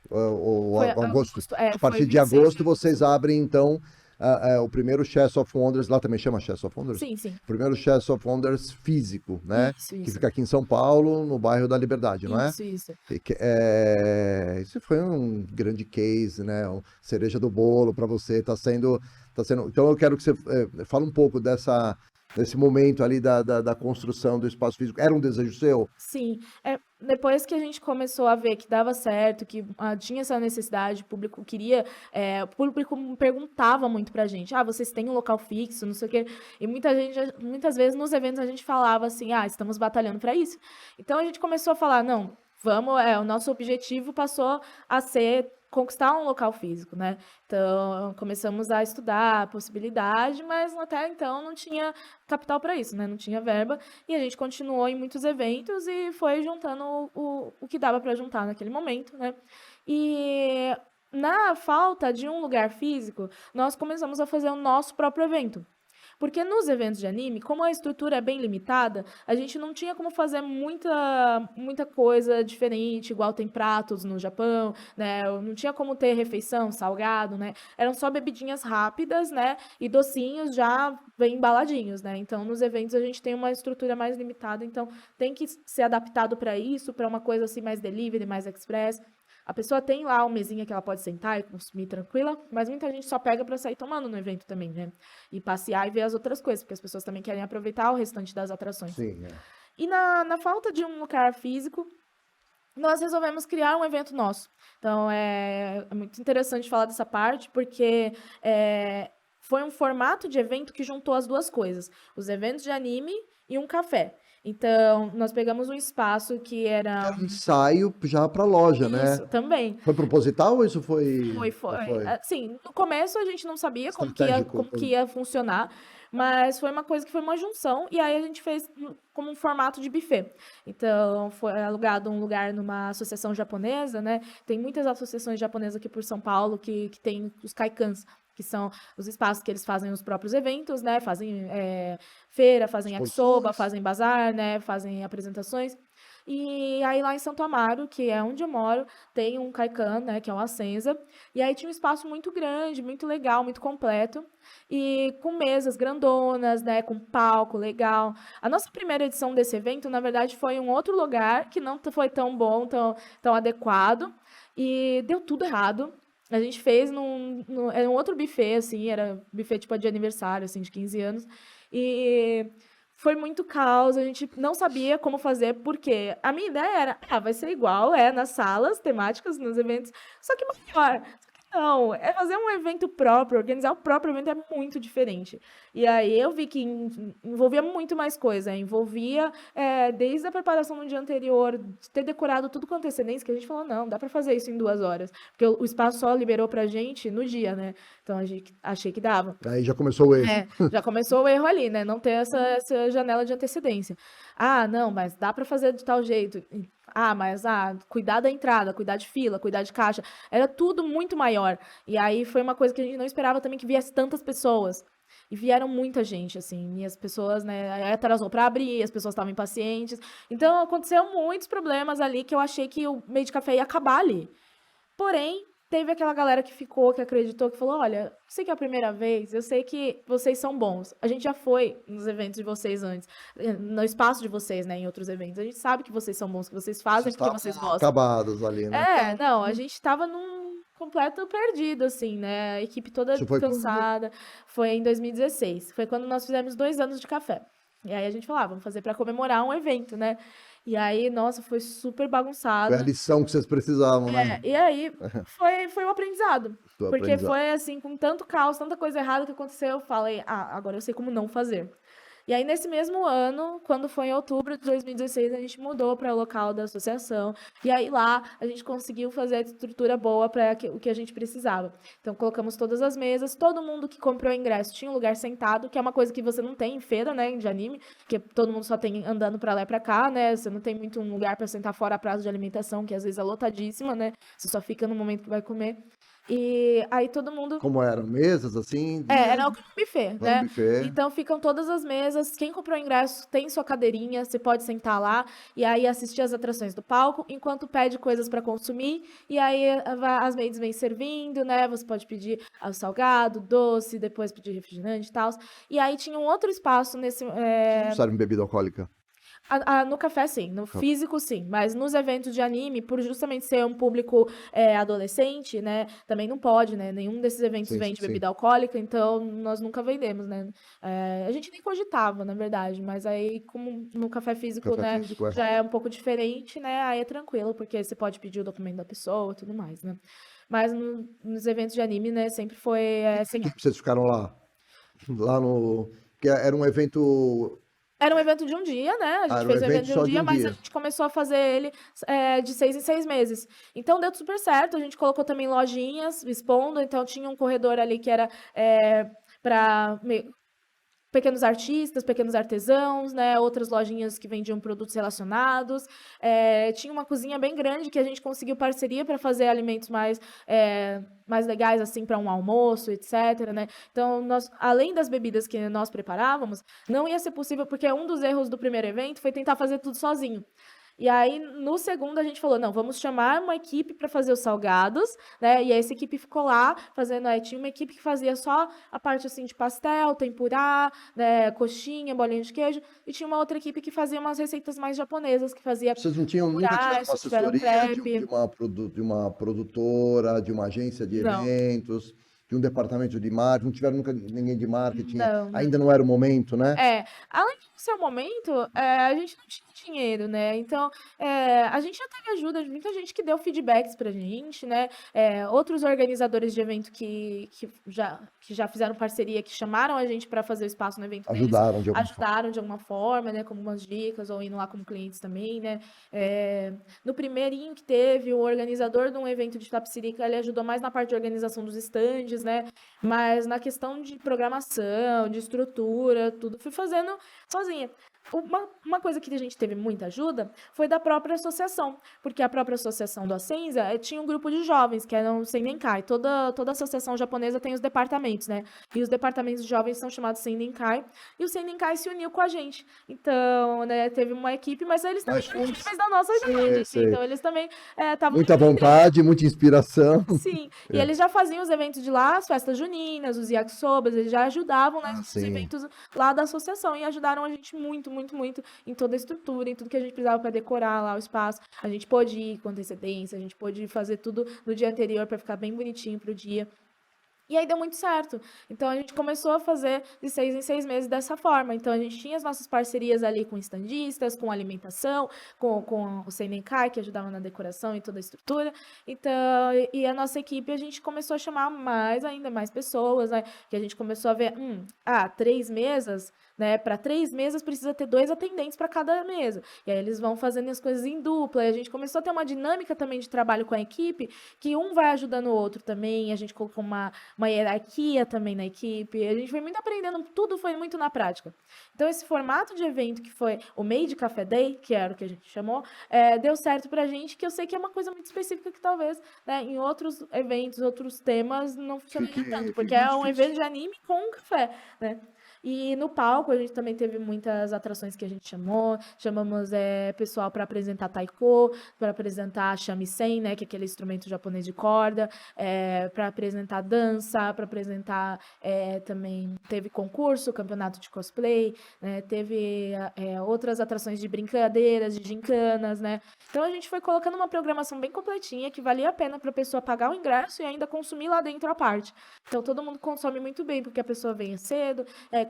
ou Foi agosto, a foi partir de 26 de agosto agosto. vocês abrem então o primeiro Chess of Wonders, lá também chama Chess of Wonders? Sim, sim. O primeiro Chess of Wonders físico, né? Isso, Que isso. fica aqui em São Paulo, no bairro da Liberdade, não é? Isso. Isso foi um grande case, né? Cereja do bolo para você, tá sendo. Então eu quero que você fale um pouco desse momento ali da construção do espaço físico. Era um desejo seu? Sim, depois que a gente começou a ver que dava certo, que tinha essa necessidade, o público queria, o público perguntava muito pra gente, vocês têm um local fixo, não sei o quê, e muitas vezes nos eventos a gente falava assim, estamos batalhando para isso. Então a gente começou a falar, não, vamos, o nosso objetivo passou a ser conquistar um local físico, né? Então, começamos a estudar a possibilidade, mas até então não tinha capital para isso, né? Não tinha verba, e a gente continuou em muitos eventos e foi juntando o que dava para juntar naquele momento, né? E na falta de um lugar físico, nós começamos a fazer o nosso próprio evento. Porque nos eventos de anime, como a estrutura é bem limitada, a gente não tinha como fazer muita coisa diferente, igual tem pratos no Japão, né? Não tinha como ter refeição, salgado, né? Eram só bebidinhas rápidas, né? E docinhos já bem embaladinhos, né? Então, nos eventos a gente tem uma estrutura mais limitada, então tem que ser adaptado para isso, para uma coisa assim mais delivery, mais express. A pessoa tem lá uma mesinha que ela pode sentar e consumir tranquila, mas muita gente só pega para sair tomando no evento também, né? E passear e ver as outras coisas, porque as pessoas também querem aproveitar o restante das atrações. Sim, E na falta de um lugar físico, nós resolvemos criar um evento nosso. Então, é muito interessante falar dessa parte, porque foi um formato de evento que juntou as duas coisas, os eventos de anime e um café. Então, nós pegamos um espaço que era... Era um ensaio já para a loja, né? Isso, também. Foi proposital ou isso foi... Foi. Foi Assim, no começo a gente não sabia estratégico? como que ia funcionar, mas foi uma coisa que foi uma junção, e aí a gente fez como um formato de buffet. Então, foi alugado um lugar numa associação japonesa, né? Tem muitas associações japonesas aqui por São Paulo que tem os kaikans, que são os espaços que eles fazem os próprios eventos, né? Fazem feira, fazem yakisoba, fazem bazar, né? Fazem apresentações. E aí lá em Santo Amaro, que é onde eu moro, tem um Kaikan, né, que é o Ascenza. E aí tinha um espaço muito grande, muito legal, muito completo. E com mesas grandonas, né, com palco legal. A nossa primeira edição desse evento, na verdade, foi em um outro lugar que não foi tão bom, tão adequado. E deu tudo errado. A gente fez era um outro buffet, assim, era buffet tipo de aniversário, assim, de 15 anos. E foi muito caos, a gente não sabia como fazer, porque a minha ideia era, vai ser igual, nas salas temáticas, nos eventos, só que maior. Só que não, fazer um evento próprio, organizar o próprio evento é muito diferente. E aí eu vi que envolvia muito mais coisa, envolvia desde a preparação no dia anterior, de ter decorado tudo com antecedência, que a gente falou, não, dá para fazer isso em 2 horas, porque o espaço só liberou pra gente no dia, né? Então achei que dava. Aí já começou o erro. Já começou o erro ali, né? Não ter essa janela de antecedência. Ah, não, mas dá para fazer de tal jeito. Mas cuidar da entrada, cuidar de fila, cuidar de caixa. Era tudo muito maior. E aí foi uma coisa que a gente não esperava também que viesse tantas pessoas. E vieram muita gente, assim, e as pessoas, né, aí atrasou para abrir, as pessoas estavam impacientes. Então, aconteceu muitos problemas ali que eu achei que o meio de café ia acabar ali. Porém, teve aquela galera que ficou, que acreditou, que falou, olha, sei que é a primeira vez, eu sei que vocês são bons. A gente já foi nos eventos de vocês antes, no espaço de vocês, né, em outros eventos. A gente sabe que vocês são bons, que vocês fazem porque vocês gostam. Acabados ali, né? Não, a gente tava num completo perdido, assim, né? A equipe toda cansada. Foi em 2016. Foi quando nós fizemos 2 anos de café. E aí a gente falou, vamos fazer para comemorar um evento, né? E aí, nossa, foi super bagunçado. Foi a lição que vocês precisavam, né? E aí foi um aprendizado. Porque foi assim, com tanto caos, tanta coisa errada que aconteceu, eu falei, agora eu sei como não fazer. E aí, nesse mesmo ano, quando foi em outubro de 2016, a gente mudou para o local da associação. E aí, lá, a gente conseguiu fazer a estrutura boa para o que a gente precisava. Então, colocamos todas as mesas. Todo mundo que comprou o ingresso tinha um lugar sentado, que é uma coisa que você não tem em feira, né, de anime, que todo mundo só tem andando para lá e para cá, né? Você não tem muito um lugar para sentar fora a praça de alimentação, que às vezes é lotadíssima, né? Você só fica no momento que vai comer. E aí todo mundo... Como eram? Mesas, assim? Era um buffet, né? Buffet. Então ficam todas as mesas, quem comprou o ingresso tem sua cadeirinha, você pode sentar lá e aí assistir as atrações do palco, enquanto pede coisas para consumir, e aí as maids vêm servindo, né? Você pode pedir salgado, doce, depois pedir refrigerante e tal. E aí tinha um outro espaço nesse... Serve bebida alcoólica? No café, sim. No físico, sim. Mas nos eventos de anime, por justamente ser um público adolescente, né? Também não pode, né? Nenhum desses eventos vende bebida alcoólica, então nós nunca vendemos, né? A gente nem cogitava, na verdade. Mas aí, como no café físico, já é um pouco diferente, né? Aí é tranquilo, porque você pode pedir o documento da pessoa e tudo mais, né? Mas nos eventos de anime, né? Sempre foi... Vocês ficaram lá? Lá no... Que era um evento... Era um evento de um dia, né? A gente fez um evento de um dia, mas a gente começou a fazer ele de 6 em 6 meses. Então, deu super certo. A gente colocou também lojinhas expondo. Então, tinha um corredor ali que era para pequenos artistas, pequenos artesãos, né? Outras lojinhas que vendiam produtos relacionados. Tinha uma cozinha bem grande que a gente conseguiu parceria para fazer alimentos mais legais, assim, para um almoço, etc, né? Então, além das bebidas que nós preparávamos, não ia ser possível, porque um dos erros do primeiro evento foi tentar fazer tudo sozinho. E aí, no segundo, a gente falou, não, vamos chamar uma equipe para fazer os salgados, né? E essa equipe ficou lá fazendo, tinha uma equipe que fazia só a parte, assim, de pastel, tempurá, né, coxinha, bolinha de queijo, e tinha uma outra equipe que fazia umas receitas mais japonesas, que fazia Vocês nunca tiveram tempurás, uma tiveram assessoria crepe. de uma produtora, de uma agência de Não, eventos, de um departamento de marketing? Não tiveram nunca ninguém de marketing? não, não. Ainda não era o momento, né? Além de ser o momento, a gente não tinha dinheiro, né? Então, a gente já teve ajuda de muita gente que deu feedbacks pra gente, né? Outros organizadores de evento que já fizeram parceria, que chamaram a gente para fazer o espaço no evento deles, Ajudaram de alguma forma. ajudaram de alguma forma, né? Com algumas dicas, ou indo lá como clientes também, né? No primeirinho que teve, o organizador de um evento de Itapecerica, ele ajudou mais na parte de organização dos estandes, né? Mas na questão de programação, de estrutura, tudo, fui fazendo sozinha. Uma coisa que a gente teve muita ajuda foi da própria associação, porque a própria associação do Asenza tinha um grupo de jovens, que eram o Seinenkai. Toda associação japonesa tem os departamentos, né? E os departamentos de jovens são chamados Seinenkai, e o Seinenkai se uniu com a gente. Então, né, teve uma equipe, mas eles também Mas são equipes da nossa idade, assim, sei. então eles também estavam Muita vontade, muita inspiração. Sim, e É. eles já faziam os eventos de lá, as festas juninas, os yakisobas, eles já ajudavam, né, Ah, nos sim. eventos lá da associação e ajudaram a gente muito, muito, muito em toda a estrutura, em tudo que a gente precisava para decorar lá o espaço. A gente pôde ir com antecedência, a gente pôde fazer tudo no dia anterior para ficar bem bonitinho pro dia. E aí deu muito certo. Então a gente começou a fazer de 6 em 6 meses dessa forma. Então a gente tinha as nossas parcerias ali com estandistas, com alimentação, com o Seinenkai, que ajudava na decoração e toda a estrutura. Então, e a nossa equipe, a gente começou a chamar ainda mais pessoas, né? Que a gente começou a ver, 3 mesas, né? Para 3 mesas precisa ter 2 atendentes para cada mesa. E aí eles vão fazendo as coisas em dupla. E a gente começou a ter uma dinâmica também de trabalho com a equipe, que um vai ajudando o outro também. A gente colocou uma hierarquia também na equipe. A gente foi muito aprendendo, tudo foi muito na prática. Então, esse formato de evento que foi o Made Café Day, que era o que a gente chamou, deu certo pra gente, que eu sei que é uma coisa muito específica que talvez, né, em outros eventos, outros temas, não funcionaria tanto, porque é um evento de anime com um café, né? E no palco a gente também teve muitas atrações que a gente chamamos pessoal para apresentar taiko, para apresentar shamisen, né, que é aquele instrumento japonês de corda, para apresentar dança, para apresentar também teve concurso, campeonato de cosplay, né, teve outras atrações de brincadeiras, de gincanas, né. Então a gente foi colocando uma programação bem completinha que valia a pena para a pessoa pagar o ingresso e ainda consumir lá dentro a parte. Então todo mundo consome muito bem, porque a pessoa vem cedo,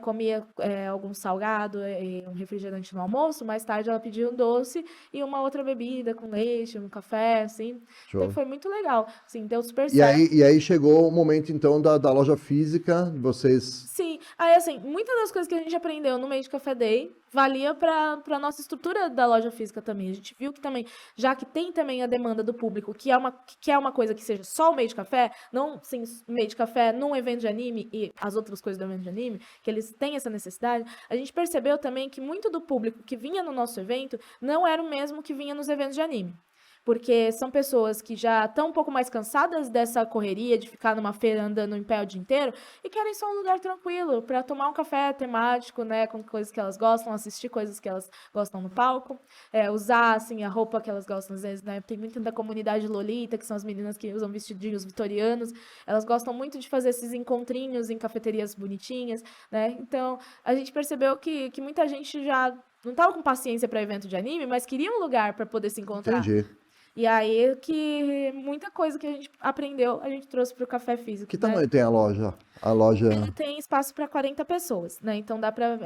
comia algum salgado e um refrigerante no almoço, mais tarde ela pedia um doce e uma outra bebida com leite, um café, assim. Então Show. foi muito legal, assim, deu super certo. E aí chegou o momento, então, da loja física, vocês... Sim, aí assim, muitas das coisas que a gente aprendeu no Made Café Day valia para a nossa estrutura da loja física também. A gente viu que também, já que tem também a demanda do público, que é uma coisa que seja só o Made Café, não sim, Made Café num evento de anime e as outras coisas do evento de anime, que eles têm essa necessidade, a gente percebeu também que muito do público que vinha no nosso evento não era o mesmo que vinha nos eventos de anime. Porque são pessoas que já estão um pouco mais cansadas dessa correria de ficar numa feira andando em pé o dia inteiro e querem só um lugar tranquilo para tomar um café temático, né, com coisas que elas gostam, assistir coisas que elas gostam no palco, usar assim a roupa que elas gostam às vezes, né? Tem muita da comunidade Lolita, que são as meninas que usam vestidinhos vitorianos, elas gostam muito de fazer esses encontrinhos em cafeterias bonitinhas, né? Então, a gente percebeu que muita gente já não estava com paciência para evento de anime, mas queria um lugar para poder se encontrar. Entendi. E aí que muita coisa que a gente aprendeu, a gente trouxe para o café físico, Que né? tamanho tem a loja? A loja... Ela tem espaço para 40 pessoas, né? Então dá para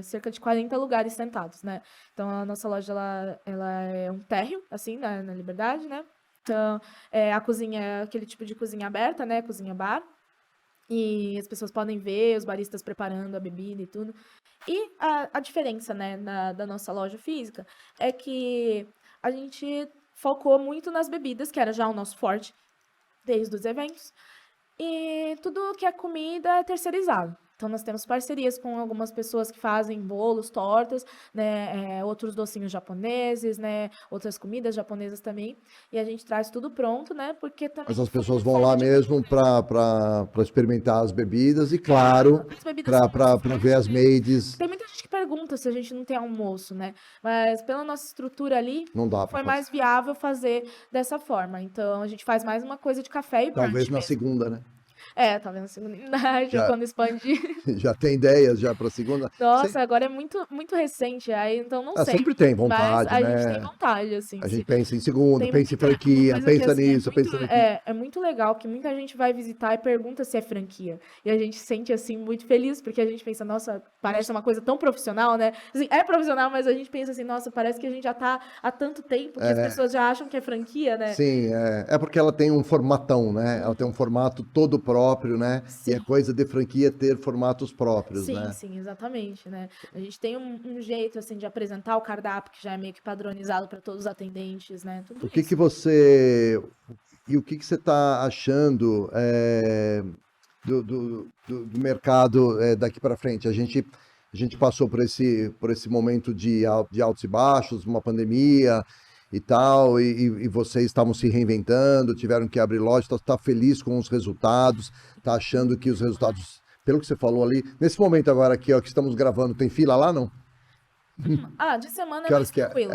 cerca de 40 lugares sentados, né? Então a nossa loja ela é um térreo, assim, na Liberdade, né? Então a cozinha é aquele tipo de cozinha aberta, né? Cozinha bar. E as pessoas podem ver os baristas preparando a bebida e tudo. E a diferença, né, da nossa loja física é que a gente focou muito nas bebidas, que era já o nosso forte desde os eventos, e tudo que é comida é terceirizado. Então, nós temos parcerias com algumas pessoas que fazem bolos, tortas, né, outros docinhos japoneses, né, outras comidas japonesas também. E a gente traz tudo pronto, né, porque também Mas as como pessoas vão forma lá de mesmo para experimentar as bebidas e, claro, as bebidas são para ver as maids. tem muita gente que pergunta se a gente não tem almoço, né? Mas pela nossa estrutura ali, Não dá para foi fazer. mais viável fazer dessa forma. Então, a gente faz mais uma coisa de café e Talvez brunch na mesmo. segunda, né? Talvez na segunda unidade, ou Já, quando expandir. já tem ideias já para a segunda. Nossa, agora é muito, muito recente, aí então não sei. Sempre tem Mas vontade, a gente tem né? vontade, assim. A gente pensa em segunda, Tem pensa em muita uma franquia, coisa que, pensa assim, nisso, pensa naquilo. é muito legal, que muita gente vai visitar e pergunta se é franquia. E a gente se sente, assim, muito feliz, porque a gente pensa, nossa, parece uma coisa tão profissional, né? Assim, é profissional, mas a gente pensa assim, nossa, parece que a gente já tá há tanto tempo que as pessoas já acham que é franquia, né? Sim, é porque ela tem um formatão, né? Ela tem um formato todo próprio, né? E é Sim. coisa de franquia ter formatos próprios, Sim, né? sim, exatamente, né? A gente tem um jeito, assim, de apresentar o cardápio que já é meio que padronizado para todos os atendentes, né? Tudo O que que isso. você e o que que você está achando do mercado daqui para frente? A gente passou por esse momento de altos e baixos, uma pandemia e tal, e vocês estavam se reinventando, tiveram que abrir loja, está feliz com os resultados, está achando que os resultados, pelo que você falou ali, nesse momento agora aqui, ó, que estamos gravando, tem fila lá, não? De semana é Que horas mais que é? tranquilo.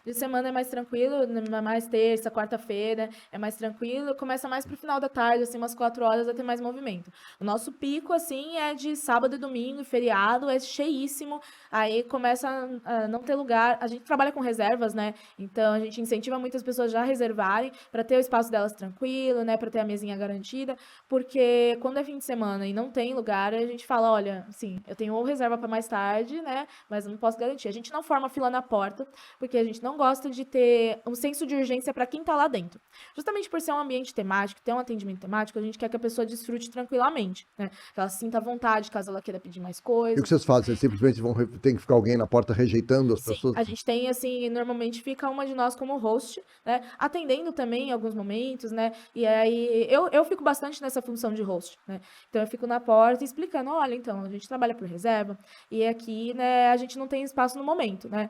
De semana é mais tranquilo, mais terça, quarta-feira, é mais tranquilo. Começa mais pro final da tarde, assim, umas 4 horas, vai ter mais movimento. O nosso pico, assim, é de sábado e domingo, e feriado, é cheíssimo. Aí começa a não ter lugar. A gente trabalha com reservas, né? Então a gente incentiva muitas pessoas já a reservarem para ter o espaço delas tranquilo, né? Para ter a mesinha garantida. Porque quando é fim de semana e não tem lugar, a gente fala, olha, assim, eu tenho ou reserva para mais tarde, né? Mas eu não posso garantir. A gente não forma fila na porta, porque a gente não gosta de ter um senso de urgência para quem está lá dentro. Justamente por ser um ambiente temático, ter um atendimento temático, a gente quer que a pessoa desfrute tranquilamente, né? Que ela sinta vontade, caso ela queira pedir mais E o que coisas. vocês fazem? Vocês simplesmente tem que ficar alguém na porta rejeitando as Sim, pessoas? a gente tem, assim, normalmente fica uma de nós como host, né? Atendendo também em alguns momentos, né? E aí eu fico bastante nessa função de host, né? Então eu fico na porta explicando, olha, então, a gente trabalha por reserva e aqui, né, a gente não tem espaço no momento, né?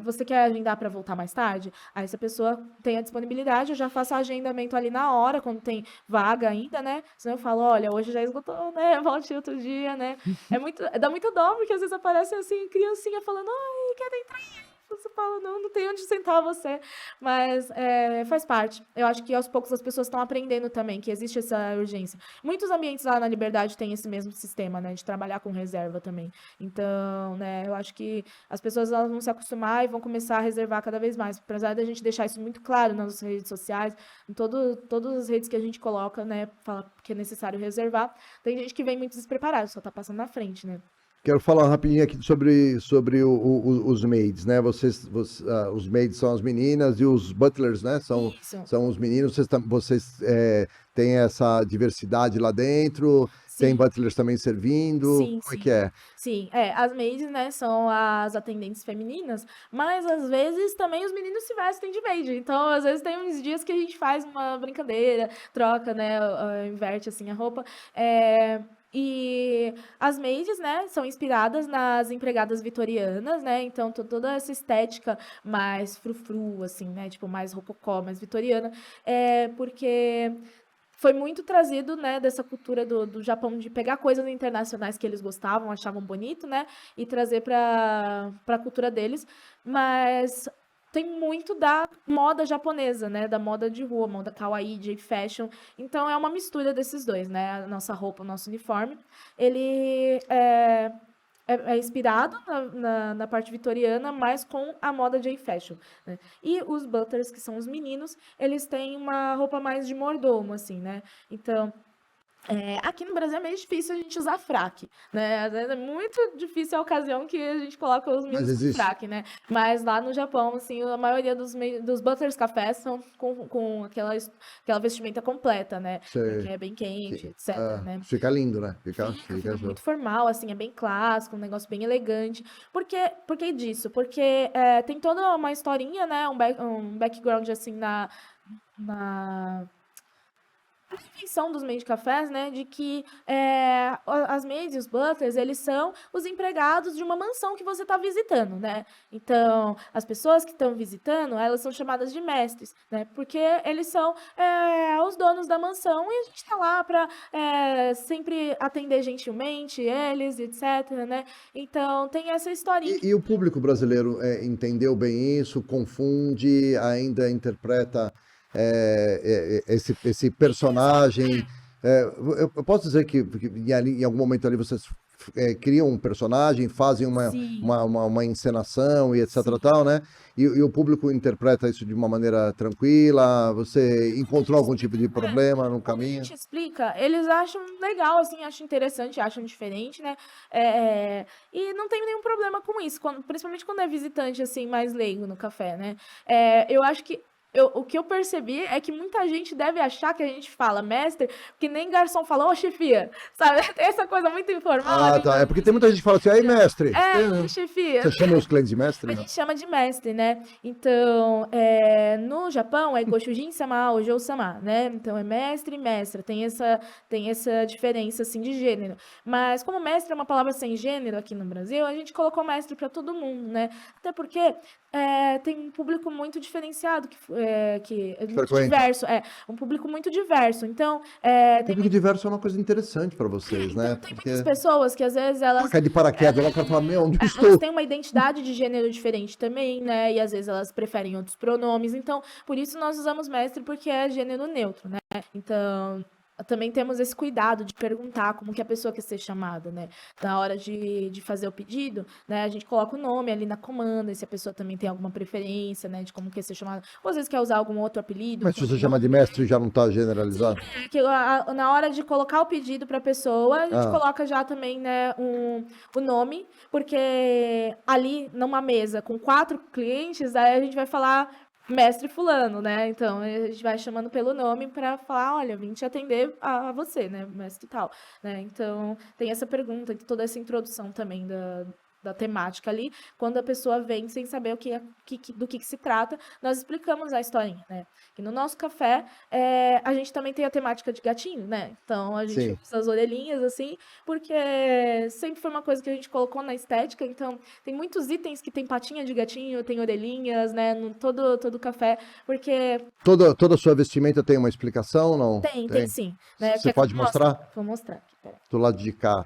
Você quer agendar para voltar mais tarde? Aí se a pessoa tem a disponibilidade, eu já faço o agendamento ali na hora, quando tem vaga ainda, né? Senão eu falo, olha, hoje já esgotou, né? Volte outro dia, né? Dá muita dó, porque às vezes aparece assim, criancinha falando, quero entrar aí. Você fala, não tem onde sentar você. Mas faz parte. Eu acho que aos poucos as pessoas estão aprendendo também que existe essa urgência. Muitos ambientes lá na Liberdade têm esse mesmo sistema, né? De trabalhar com reserva também. Então, né, eu acho que as pessoas elas vão se acostumar e vão começar a reservar cada vez mais. Apesar da gente deixar isso muito claro nas nossas redes sociais, em todas as redes que a gente coloca, né? Fala que é necessário reservar. Tem gente que vem muito despreparado, só tá passando na frente, né? Quero falar rapidinho aqui sobre os maids, né? Os maids são as meninas e os butlers, né? São, Isso. são os meninos. Vocês têm essa diversidade lá dentro? Tem Sim. butlers também servindo? Sim, Como é que sim. é? Sim, as maids, né, são as atendentes femininas, mas às vezes também os meninos se vestem de maid. Então, às vezes tem uns dias que a gente faz uma brincadeira, troca, né, inverte assim a roupa. E as maids, né, são inspiradas nas empregadas vitorianas, né? Então, toda essa estética mais frufru, assim, né? Tipo, mais rococó, mais vitoriana. Porque foi muito trazido, né, dessa cultura do Japão de pegar coisas internacionais que eles gostavam, achavam bonito, né, e trazer para a cultura deles, mas tem muito da moda japonesa, né, da moda de rua, moda kawaii, de fashion, então é uma mistura desses dois, né, a nossa roupa, o nosso uniforme, ele é inspirado na parte vitoriana, mas com a moda J-Fashion, né? E os butlers, que são os meninos, eles têm uma roupa mais de mordomo, assim, né? Então, aqui no Brasil é meio difícil a gente usar fraque, né? Às vezes é muito difícil a ocasião que a gente coloca os Mas meninos com existe. fraque, né? Mas lá no Japão, assim, a maioria dos butlers cafés são com aquela vestimenta completa, né? Porque Você, é bem quente, que- etc, né? fica lindo, né? Fica Show. muito formal, assim, é bem clássico, um negócio bem elegante. Por que disso? Porque tem toda uma historinha, né? Um background, assim, na definição dos made cafés, né, de que as maids e os butlers, eles são os empregados de uma mansão que você está visitando, né? Então, as pessoas que estão visitando, elas são chamadas de mestres, né? Porque eles são os donos da mansão e a gente está lá para sempre atender gentilmente eles, etc, né? Então, tem essa historinha. E o público brasileiro entendeu bem isso, confunde, ainda interpreta esse personagem. Eu posso dizer que em algum momento ali vocês criam um personagem, fazem Sim. uma encenação e etc. Sim. tal, né? E o público interpreta isso de uma maneira tranquila? Você encontrou algum tipo de problema no Quando a caminho? gente explica, eles acham legal, assim, acham interessante, acham diferente, né? E não tem nenhum problema com isso, principalmente quando é visitante, assim, mais leigo no café, né? Eu acho que o que eu percebi é que muita gente deve achar que a gente fala mestre, que nem garçom fala, ô chefia, sabe? Tem essa coisa muito informal Ah, ali. tá. É porque tem muita gente que fala assim, aí, mestre. Chefia. Você chama os clientes de mestre? A Não. gente chama de mestre, né? Então, no Japão é Goshujin-sama ou Jou-sama, né? Então é mestre e mestra, tem essa diferença assim de gênero. Mas como mestre é uma palavra sem gênero aqui no Brasil, a gente colocou mestre para todo mundo, né? Até porque tem um público muito diferenciado, que é muito Frequente. diverso, um público muito diverso. Então, Público diverso é uma coisa interessante para vocês, né? tem Porque muitas pessoas que às vezes elas cai de paraquedas, ela fala, meu, onde eu elas estou? têm uma identidade de gênero diferente também, né? E às vezes elas preferem outros pronomes. Então, por isso nós usamos mestre, porque é gênero neutro, né? Então, também temos esse cuidado de perguntar como que a pessoa quer ser chamada, né? Na hora de fazer o pedido, né? A gente coloca o nome ali na comanda, e se a pessoa também tem alguma preferência, né? De como quer ser chamada. Ou às vezes quer usar algum outro apelido. Mas se você chama de mestre, já não está generalizado? Que na hora de colocar o pedido para a pessoa, a gente coloca já também, né, o nome, porque ali numa mesa com 4 clientes, aí a gente vai falar mestre fulano, né? Então a gente vai chamando pelo nome para falar, olha, vim te atender a você, né, mestre tal, né? Então tem essa pergunta, toda essa introdução também da temática ali, quando a pessoa vem sem saber do que se trata, nós explicamos a historinha, né? E no nosso café, a gente também tem a temática de gatinho, né? Então, a gente usa as orelhinhas, assim, porque sempre foi uma coisa que a gente colocou na estética, então, tem muitos itens que tem patinha de gatinho, tem orelhinhas, né? No todo café, porque... Toda a sua vestimenta tem uma explicação, não? Tem sim. Né? Você pode mostrar? Vou mostrar aqui, peraí. Do lado de cá.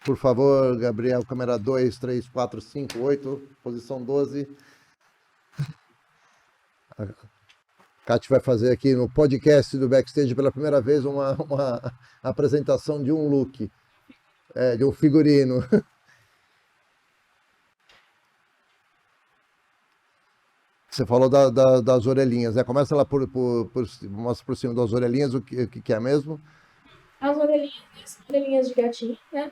Por favor, Gabriel, câmera 2, 3, 4, 5, 8, posição 12. A Kate vai fazer aqui no podcast do Backstage pela primeira vez uma apresentação de um look, de um figurino. Você falou das orelhinhas, né? Começa lá mostra por cima das orelhinhas, o que é mesmo? As orelhinhas de gatinho, né?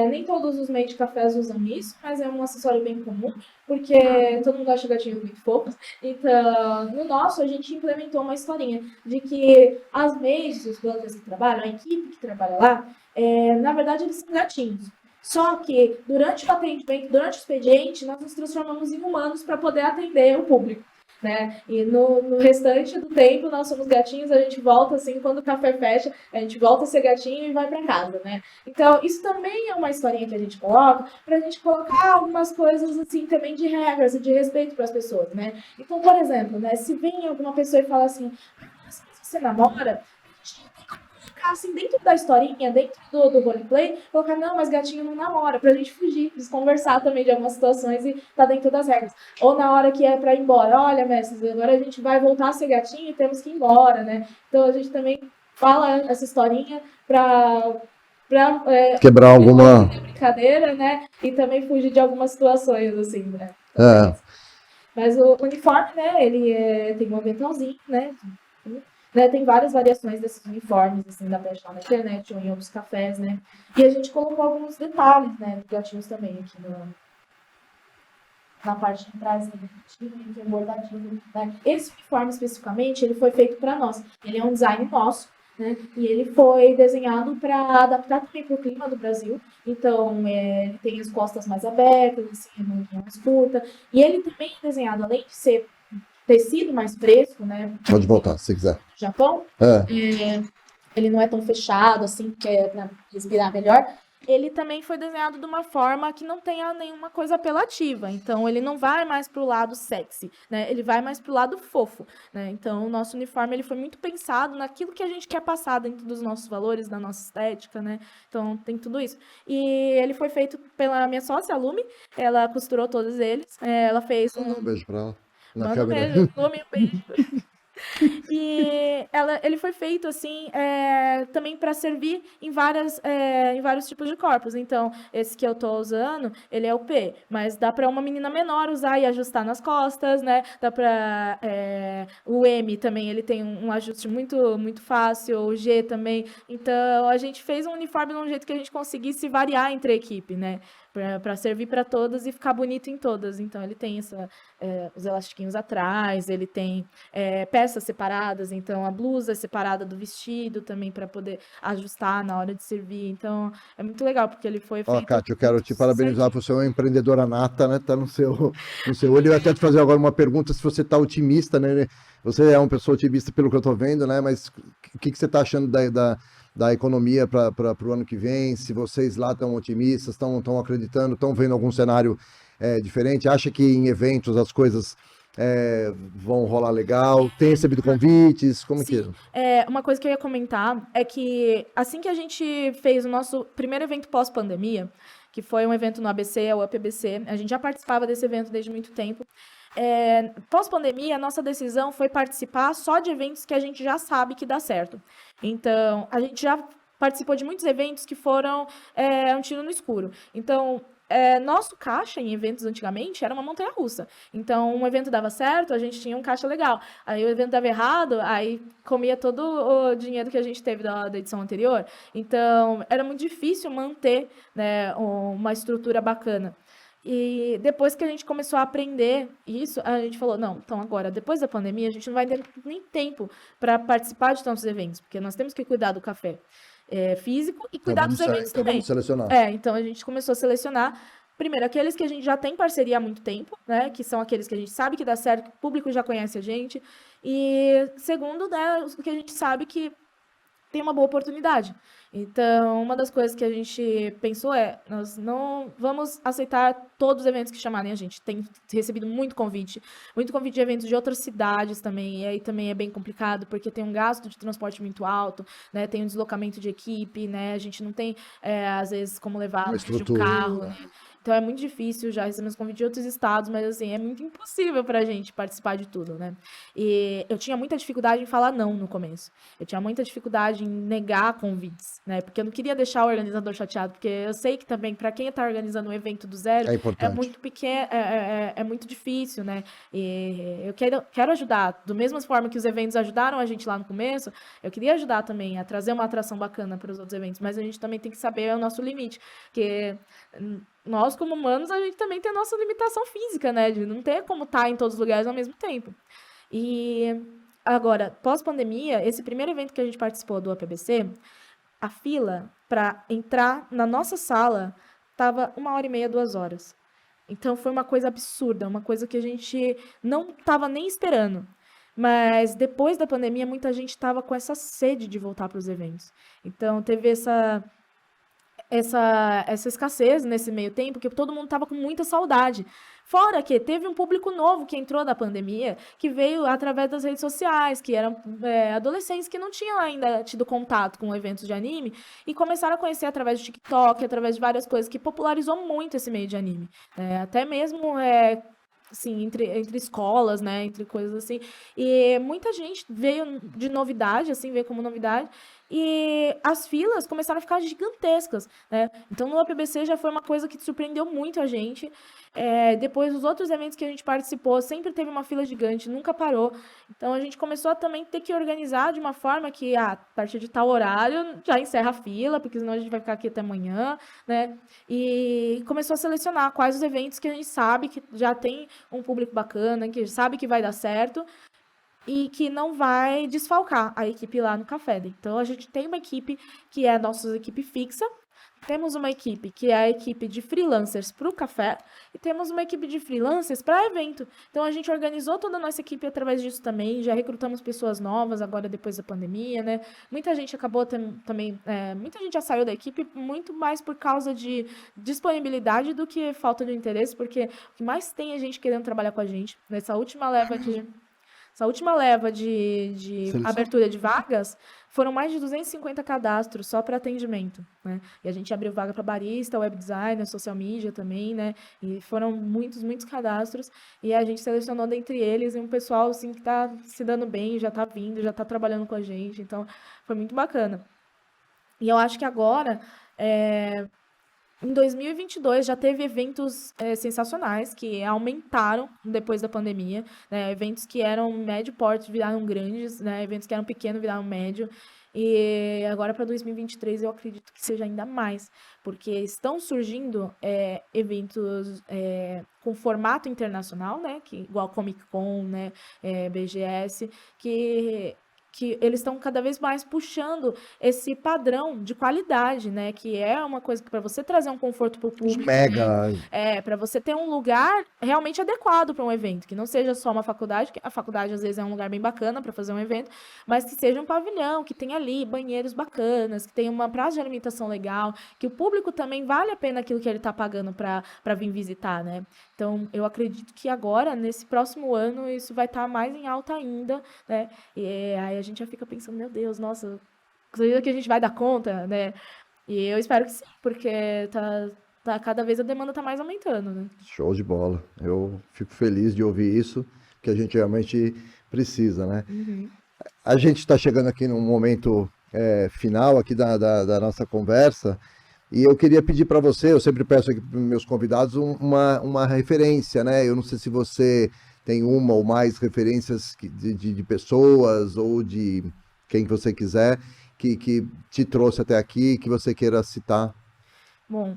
Nem todos os meios de cafés usam isso, mas é um acessório bem comum, porque todo mundo acha gatinhos muito fofos. Então, no nosso, a gente implementou uma historinha de que as maids, os butlers que trabalham, a equipe que trabalha lá, na verdade, eles são gatinhos. Só que, durante o atendimento, durante o expediente, nós nos transformamos em humanos para poder atender o público. Né? E no restante do tempo nós somos gatinhos, a gente volta assim, quando o café fecha, a gente volta a ser gatinho e vai para casa, né? Então, isso também é uma historinha que a gente coloca, pra gente colocar algumas coisas assim, também de regras e de respeito para as pessoas, né? Então, por exemplo, né, se vem alguma pessoa e fala assim, você namora? Assim, dentro da historinha, dentro do roleplay, colocar, não, mas gatinho não namora, pra gente fugir, desconversar também de algumas situações e tá dentro das regras. Ou na hora que é pra ir embora, olha, mestres, agora a gente vai voltar a ser gatinho e temos que ir embora, né? Então a gente também fala essa historinha pra quebrar alguma brincadeira, né? E também fugir de algumas situações, assim, né? Mas o uniforme, né, ele tem um aventalzinho, né? Tem várias variações desses uniformes, assim, dá pra achar na internet ou em outros cafés, né? E a gente colocou alguns detalhes, né, dos gatinhos também aqui na parte de trás, né, que é bordadinho, né? Esse uniforme, especificamente, ele foi feito para nós. Ele é um design nosso, né? E ele foi desenhado para adaptar também para o clima do Brasil. Então, ele tem as costas mais abertas, assim, a manguinha mais curta. E ele também é desenhado, além de ser tecido mais fresco, né? Pode voltar, se quiser. Japão, É. ele não é tão fechado assim, que é para respirar melhor. Ele também foi desenhado de uma forma que não tenha nenhuma coisa apelativa. Então, ele não vai mais para o lado sexy, né? Ele vai mais para o lado fofo, né? Então, o nosso uniforme ele foi muito pensado naquilo que a gente quer passar dentro dos nossos valores, da nossa estética, né? Então, tem tudo isso. E ele foi feito pela minha sócia, a Lumi. Ela costurou todos eles. Ela fez Um beijo pra ela. Na Manda um câmera. beijo, Lumi, um beijo. E ele foi feito assim também para servir em vários tipos de corpos. Então, esse que eu tô usando, ele é o P, mas dá para uma menina menor usar e ajustar nas costas, né? Dá para o M também, ele tem um ajuste muito muito fácil, o G também. Então, a gente fez um uniforme de um jeito que a gente conseguisse variar entre a equipe, né? Para servir para todas e ficar bonito em todas. Então, ele tem os elastiquinhos atrás, ele tem peças separadas, então a blusa é separada do vestido também para poder ajustar na hora de servir. Então é muito legal porque ele foi Ó, feito Kátia, eu quero te parabenizar certinho. por ser uma empreendedora nata, né? Tá no seu olho. Eu ia até te fazer agora uma pergunta se você tá otimista, né? Você é uma pessoa otimista pelo que eu tô vendo, né? Mas o que você tá achando da economia para o ano que vem? Se vocês lá estão otimistas, estão acreditando, estão vendo algum cenário diferente? Acha que em eventos as coisas vão rolar legal? Tem recebido convites? Como que Sim, uma coisa que eu ia comentar é que assim que a gente fez o nosso primeiro evento pós-pandemia, que foi um evento no ABC, o UpABC, a gente já participava desse evento desde muito tempo. Pós-pandemia, a nossa decisão foi participar só de eventos que a gente já sabe que dá certo. Então, a gente já participou de muitos eventos que foram um tiro no escuro. Então, nosso caixa em eventos antigamente era uma montanha-russa. Então, um evento dava certo, a gente tinha um caixa legal. Aí o evento dava errado, aí comia todo o dinheiro que a gente teve da edição anterior. Então, era muito difícil manter, né, uma estrutura bacana. E depois que a gente começou a aprender isso, a gente falou, não, então agora, depois da pandemia, a gente não vai ter nem tempo para participar de tantos eventos, porque nós temos que cuidar do café físico e cuidar dos eventos Então também. vamos selecionar. Então a gente começou a selecionar, primeiro, aqueles que a gente já tem parceria há muito tempo, né, que são aqueles que a gente sabe que dá certo, que o público já conhece a gente, e segundo, né, os que a gente sabe que tem uma boa oportunidade. Então, uma das coisas que a gente pensou nós não vamos aceitar todos os eventos que chamarem a gente. Tem recebido muito convite de eventos de outras cidades também, e aí também é bem complicado, porque tem um gasto de transporte muito alto, né? Tem um deslocamento de equipe, né? A gente não tem, às vezes, como levar Uma mais de um estrutura. carro, né? Então é muito difícil, já recebemos convite de outros estados, mas assim, é muito impossível pra gente participar de tudo, né? E eu tinha muita dificuldade em falar não no começo. Eu tinha muita dificuldade em negar convites, né? Porque eu não queria deixar o organizador chateado, porque eu sei que também, para quem está organizando um evento do zero, É é importante. muito pequeno, é muito difícil, né? E eu quero ajudar. Do mesma forma que os eventos ajudaram a gente lá no começo, eu queria ajudar também a trazer uma atração bacana para os outros eventos, mas a gente também tem que saber o nosso limite, porque nós, como humanos, a gente também tem a nossa limitação física, né? De não ter como estar em todos os lugares ao mesmo tempo. E agora, pós-pandemia, esse primeiro evento que a gente participou do UpABC, a fila para entrar na nossa sala tava 1h30, 2 horas. Então foi uma coisa absurda, uma coisa que a gente não estava nem esperando. Mas depois da pandemia, muita gente estava com essa sede de voltar para os eventos. Então teve essa escassez nesse meio tempo, que todo mundo estava com muita saudade. Fora que teve um público novo que entrou da pandemia, que veio através das redes sociais, que eram adolescentes que não tinham ainda tido contato com eventos de anime, e começaram a conhecer através do TikTok, através de várias coisas, que popularizou muito esse meio de anime. Até mesmo assim, entre escolas, né, entre coisas assim. E muita gente veio de novidade, assim, veio como novidade, e as filas começaram a ficar gigantescas, né? Então, no UpABC já foi uma coisa que surpreendeu muito a gente. Depois, os outros eventos que a gente participou, sempre teve uma fila gigante, nunca parou. Então, a gente começou a também ter que organizar de uma forma que, a partir de tal horário, já encerra a fila, porque senão a gente vai ficar aqui até amanhã, né? E começou a selecionar quais os eventos que a gente sabe que já tem um público bacana, que sabe que vai dar certo, e que não vai desfalcar a equipe lá no Café. Então, a gente tem uma equipe que é a nossa equipe fixa, Temos uma equipe que é a equipe de freelancers para o café e temos uma equipe de freelancers para evento. Então a gente organizou toda a nossa equipe através disso também, já recrutamos pessoas novas agora depois da pandemia, né? Muita gente acabou também, muita gente já saiu da equipe muito mais por causa de disponibilidade do que falta de interesse, porque o que mais tem é gente querendo trabalhar com a gente. Essa última leva de Seleção. abertura de vagas, foram mais de 250 cadastros só para atendimento, né? E a gente abriu vaga para barista, web designer, social media também, né? E foram muitos, muitos cadastros. E a gente selecionou dentre eles um pessoal assim, que está se dando bem, já está vindo, já está trabalhando com a gente. Então, foi muito bacana. E eu acho que agora, em 2022 já teve eventos sensacionais que aumentaram depois da pandemia, né? Eventos que eram médio porte viraram grandes, né? Eventos que eram pequenos viraram médio. E agora para 2023 eu acredito que seja ainda mais, porque estão surgindo eventos com formato internacional, né? Igual Comic Con, né? BGS, que eles estão cada vez mais puxando esse padrão de qualidade, né? Que é uma coisa que para você trazer um conforto para o Os público, mega. para você ter um lugar realmente adequado para um evento, que não seja só uma faculdade, que a faculdade às vezes é um lugar bem bacana para fazer um evento, mas que seja um pavilhão, que tenha ali banheiros bacanas, que tenha uma praça de alimentação legal, que o público também vale a pena aquilo que ele está pagando para vir visitar, né? Então, eu acredito que agora, nesse próximo ano, isso vai estar mais em alta ainda, né? E aí a gente já fica pensando, meu Deus, nossa, será que a gente vai dar conta, né? E eu espero que sim, porque cada vez a demanda tá mais aumentando, né? Show de bola. Eu fico feliz de ouvir isso, que a gente realmente precisa, né? A gente está chegando aqui num momento final aqui da nossa conversa e eu queria pedir para você, eu sempre peço aqui para meus convidados uma referência, né? Eu não sei se você tem uma ou mais referências de pessoas ou de quem que você quiser que te trouxe até aqui, que você queira citar. Bom,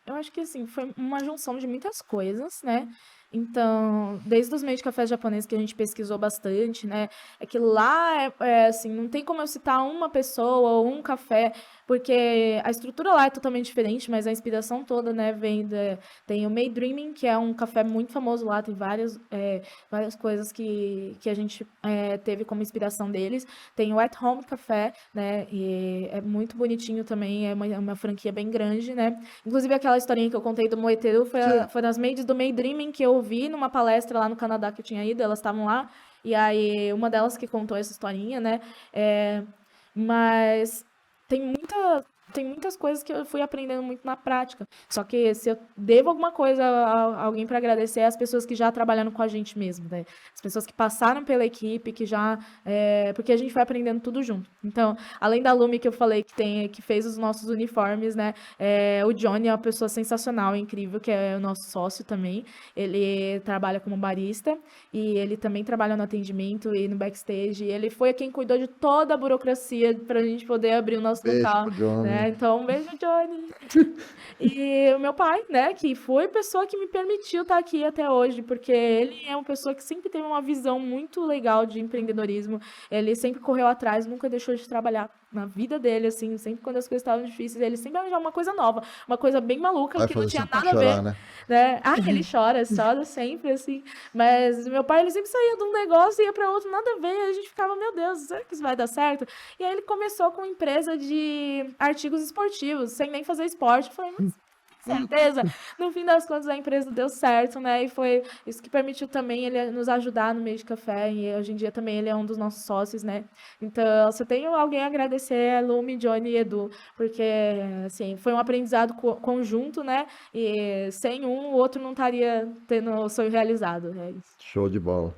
eu acho que assim, foi uma junção de muitas coisas, né? Então, desde os meios de café japoneses que a gente pesquisou bastante, né? É que lá, assim, não tem como eu citar uma pessoa ou um café, porque a estrutura lá é totalmente diferente, mas a inspiração toda, né, tem o May Dreaming, que é um café muito famoso lá, tem várias coisas que a gente teve como inspiração deles. Tem o At Home Café, né? E é muito bonitinho também, é uma franquia bem grande, né? Inclusive, aquela historinha que eu contei do Moeteru foi das maids do May Dreaming que eu vi numa palestra lá no Canadá que eu tinha ido, elas estavam lá, e aí uma delas que contou essa historinha, né? Mas tem muitas coisas que eu fui aprendendo muito na prática. Só que se eu devo alguma coisa a alguém para agradecer, é as pessoas que já trabalharam com a gente mesmo, né? As pessoas que passaram pela equipe, porque a gente foi aprendendo tudo junto. Então, além da Lumi que eu falei que fez os nossos uniformes, né? O Johnny é uma pessoa sensacional, incrível, que é o nosso sócio também. Ele trabalha como barista e ele também trabalha no atendimento e no backstage. E ele foi quem cuidou de toda a burocracia para a gente poder abrir o nosso Beijo local, pro Johnny. né? Então, um beijo, Johnny. E o meu pai, né, que foi a pessoa que me permitiu estar aqui até hoje, porque ele é uma pessoa que sempre teve uma visão muito legal de empreendedorismo. Ele sempre correu atrás, nunca deixou de trabalhar na vida dele, assim, sempre quando as coisas estavam difíceis, ele sempre arranjava uma coisa nova, uma coisa bem maluca, Vai que não fazer tinha seu pai nada a ver, chorar, né? né? Ah, ele chora sempre, assim. Mas meu pai, ele sempre saía de um negócio e ia para outro, nada a ver. E a gente ficava, meu Deus, será que isso vai dar certo? E aí ele começou com uma empresa de artigos esportivos, sem nem fazer esporte. Eu falei, mas certeza? No fim das contas, a empresa deu certo, né? E foi isso que permitiu também ele nos ajudar no meio de café. E hoje em dia também ele é um dos nossos sócios, né? Então, se eu tenho alguém a agradecer, é Lumi, Johnny e Edu, porque, assim, foi um aprendizado conjunto, né? E sem um, o outro não estaria tendo o sonho realizado, né? Show de bola.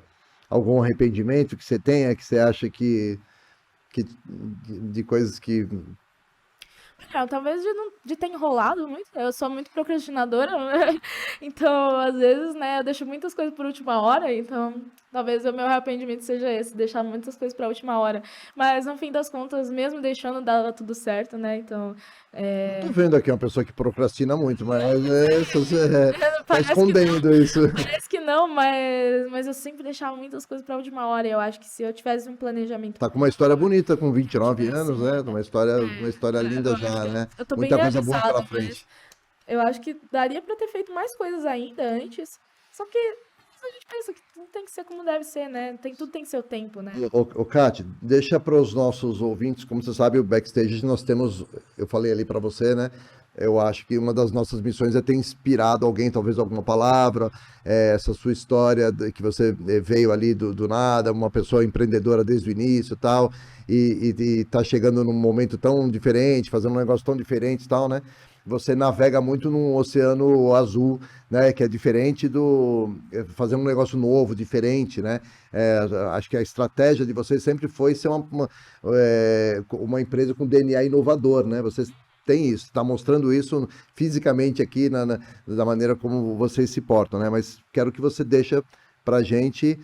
Algum arrependimento que você tenha, que você acha de coisas que... Talvez de ter enrolado muito. Eu sou muito procrastinadora, né? Então, às vezes, né, eu deixo muitas coisas por última hora, então Talvez o meu arrependimento seja esse, deixar muitas coisas para a última hora. Mas, no fim das contas, mesmo deixando, dava tudo certo, né? Então, Eu tô vendo aqui uma pessoa que procrastina muito, mas tá parece que escondendo isso. parece que não, mas eu sempre deixava muitas coisas para a última hora. E eu acho que se eu tivesse um planejamento Tá com uma história bonita com 29 tivesse, anos, né? Uma história linda já, né? eu tô bem Muita coisa boa realizada, pela mas frente. eu acho que daria para ter feito mais coisas ainda antes. Só que a gente pensa que tudo tem que ser como deve ser, né? Tudo tem seu tempo, né? Ô, Kate, deixa para os nossos ouvintes, como você sabe, o Backstage nós temos, eu falei ali para você, né? Eu acho que uma das nossas missões é ter inspirado alguém, talvez alguma palavra, essa sua história que você veio ali do nada, uma pessoa empreendedora desde o início e tal, e tá chegando num momento tão diferente, fazendo um negócio tão diferente e tal, né? Você navega muito num oceano azul, né? Que é diferente fazer um negócio novo, diferente, né? Acho que a estratégia de vocês sempre foi ser uma empresa com DNA inovador, né? Vocês têm isso, está mostrando isso fisicamente aqui da maneira como vocês se portam, né? Mas quero que você deixe para a gente,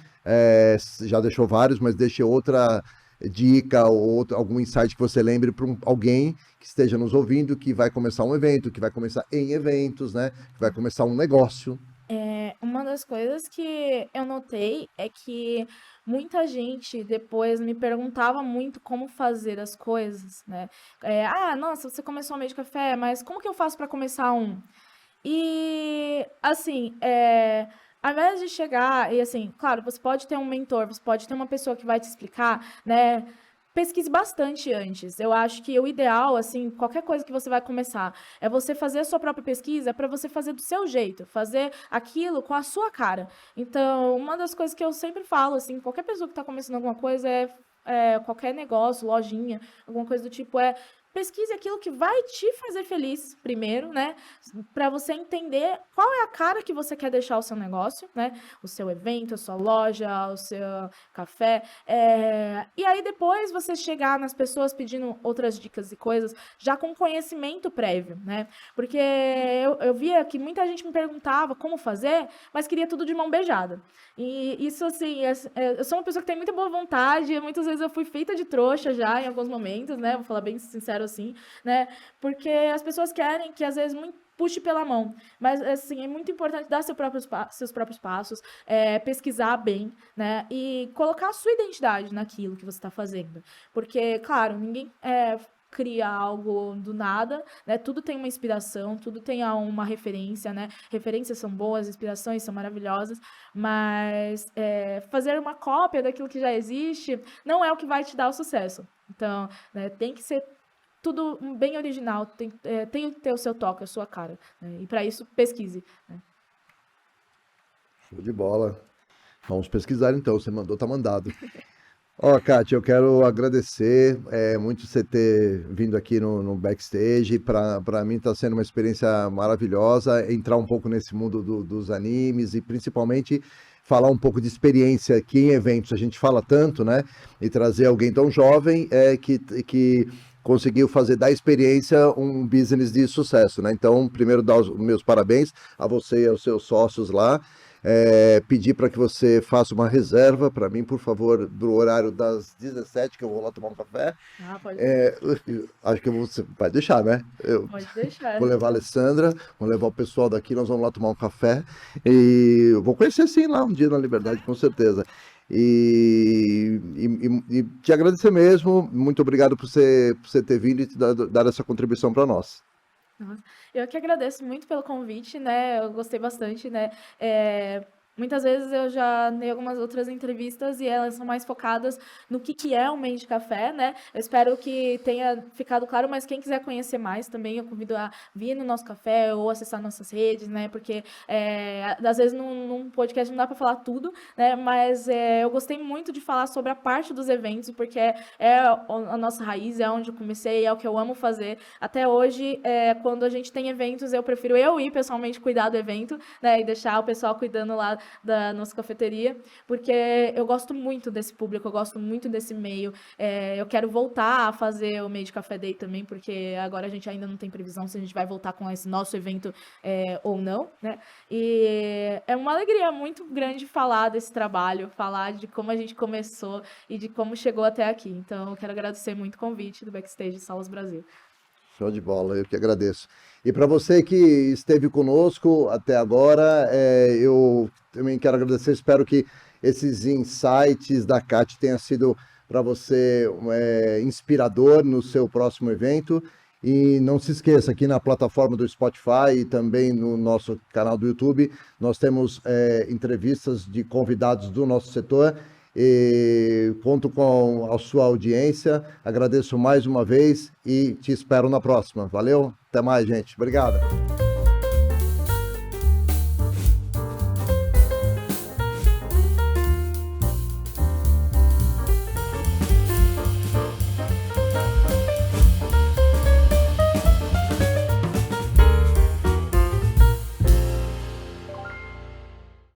já deixou vários, mas deixe outra dica ou algum insight que você lembre para alguém que esteja nos ouvindo, que vai começar um evento, que vai começar em eventos, né? Que vai começar um negócio. Uma das coisas que eu notei é que muita gente depois me perguntava muito como fazer as coisas, né? Nossa, você começou a meio de café, mas como que eu faço para começar um? E, assim, ao invés de chegar e, assim, claro, você pode ter um mentor, você pode ter uma pessoa que vai te explicar, né? Pesquise bastante antes. Eu acho que o ideal, assim, qualquer coisa que você vai começar, é você fazer a sua própria pesquisa para você fazer do seu jeito, fazer aquilo com a sua cara. Então, uma das coisas que eu sempre falo, assim, qualquer pessoa que está começando alguma coisa qualquer negócio, lojinha, alguma coisa do tipo, pesquise aquilo que vai te fazer feliz primeiro, né? Para você entender qual é a cara que você quer deixar o seu negócio, né? O seu evento, a sua loja, o seu café. E aí depois você chegar nas pessoas pedindo outras dicas e coisas, já com conhecimento prévio, né? Porque eu via que muita gente me perguntava como fazer, mas queria tudo de mão beijada. E isso, assim, eu sou uma pessoa que tem muita boa vontade, e muitas vezes eu fui feita de trouxa já em alguns momentos, né? Vou falar bem sincero assim, né? Porque as pessoas querem que às vezes puxe pela mão, mas assim é muito importante dar seus próprios passos, pesquisar bem, né? E colocar a sua identidade naquilo que você está fazendo, porque claro, ninguém cria algo do nada, né? Tudo tem uma inspiração, tudo tem uma referência, né? Referências são boas, inspirações são maravilhosas, mas fazer uma cópia daquilo que já existe não é o que vai te dar o sucesso. Então, né, tem que ser tudo bem original, tem que ter o seu toque, a sua cara, né? E para isso, pesquise, né? Show de bola. Vamos pesquisar então, você mandou, tá mandado. Ó, Kátia, eu quero agradecer muito você ter vindo aqui no Backstage. Para mim está sendo uma experiência maravilhosa entrar um pouco nesse mundo dos animes e principalmente falar um pouco de experiência aqui em eventos. A gente fala tanto, né? E trazer alguém tão jovem que conseguiu fazer da experiência um business de sucesso, né? Então, primeiro dar os meus parabéns a você e aos seus sócios lá. Pedir para que você faça uma reserva para mim, por favor, do horário das 17, que eu vou lá tomar um café. Pode Acho que você vai deixar, né? Eu pode deixar. vou levar a Alessandra, vou levar o pessoal daqui, nós vamos lá tomar um café. E eu vou conhecer sim lá um dia na Liberdade, com certeza. E te agradecer mesmo. Muito obrigado por você ter vindo e dar essa contribuição para nós. Nossa, eu que agradeço muito pelo convite, né? Eu gostei bastante, né? Muitas vezes eu já dei algumas outras entrevistas e elas são mais focadas no que é o Mente Café, né? Eu espero que tenha ficado claro, mas quem quiser conhecer mais também, eu convido a vir no nosso café ou acessar nossas redes, né? Porque às vezes num podcast não dá para falar tudo, né? Mas eu gostei muito de falar sobre a parte dos eventos, porque a nossa raiz, é onde eu comecei, é o que eu amo fazer. Até hoje, quando a gente tem eventos, eu prefiro eu ir pessoalmente cuidar do evento, né? E deixar o pessoal cuidando lá da nossa cafeteria, porque eu gosto muito desse público, eu gosto muito desse meio. Eu quero voltar a fazer o Made Café Day também, porque agora a gente ainda não tem previsão se a gente vai voltar com esse nosso evento ou não, né? E é uma alegria muito grande falar desse trabalho, falar de como a gente começou e de como chegou até aqui. Então, eu quero agradecer muito o convite do Backstage Salas Brasil. Show de bola, eu que agradeço. E para você que esteve conosco até agora, eu também quero agradecer, espero que esses insights da Kat tenham sido para você inspirador no seu próximo evento. E não se esqueça, aqui na plataforma do Spotify e também no nosso canal do YouTube, nós temos entrevistas de convidados do nosso setor. E conto com a sua audiência, agradeço mais uma vez e te espero na próxima. Valeu, até mais, gente. Obrigado.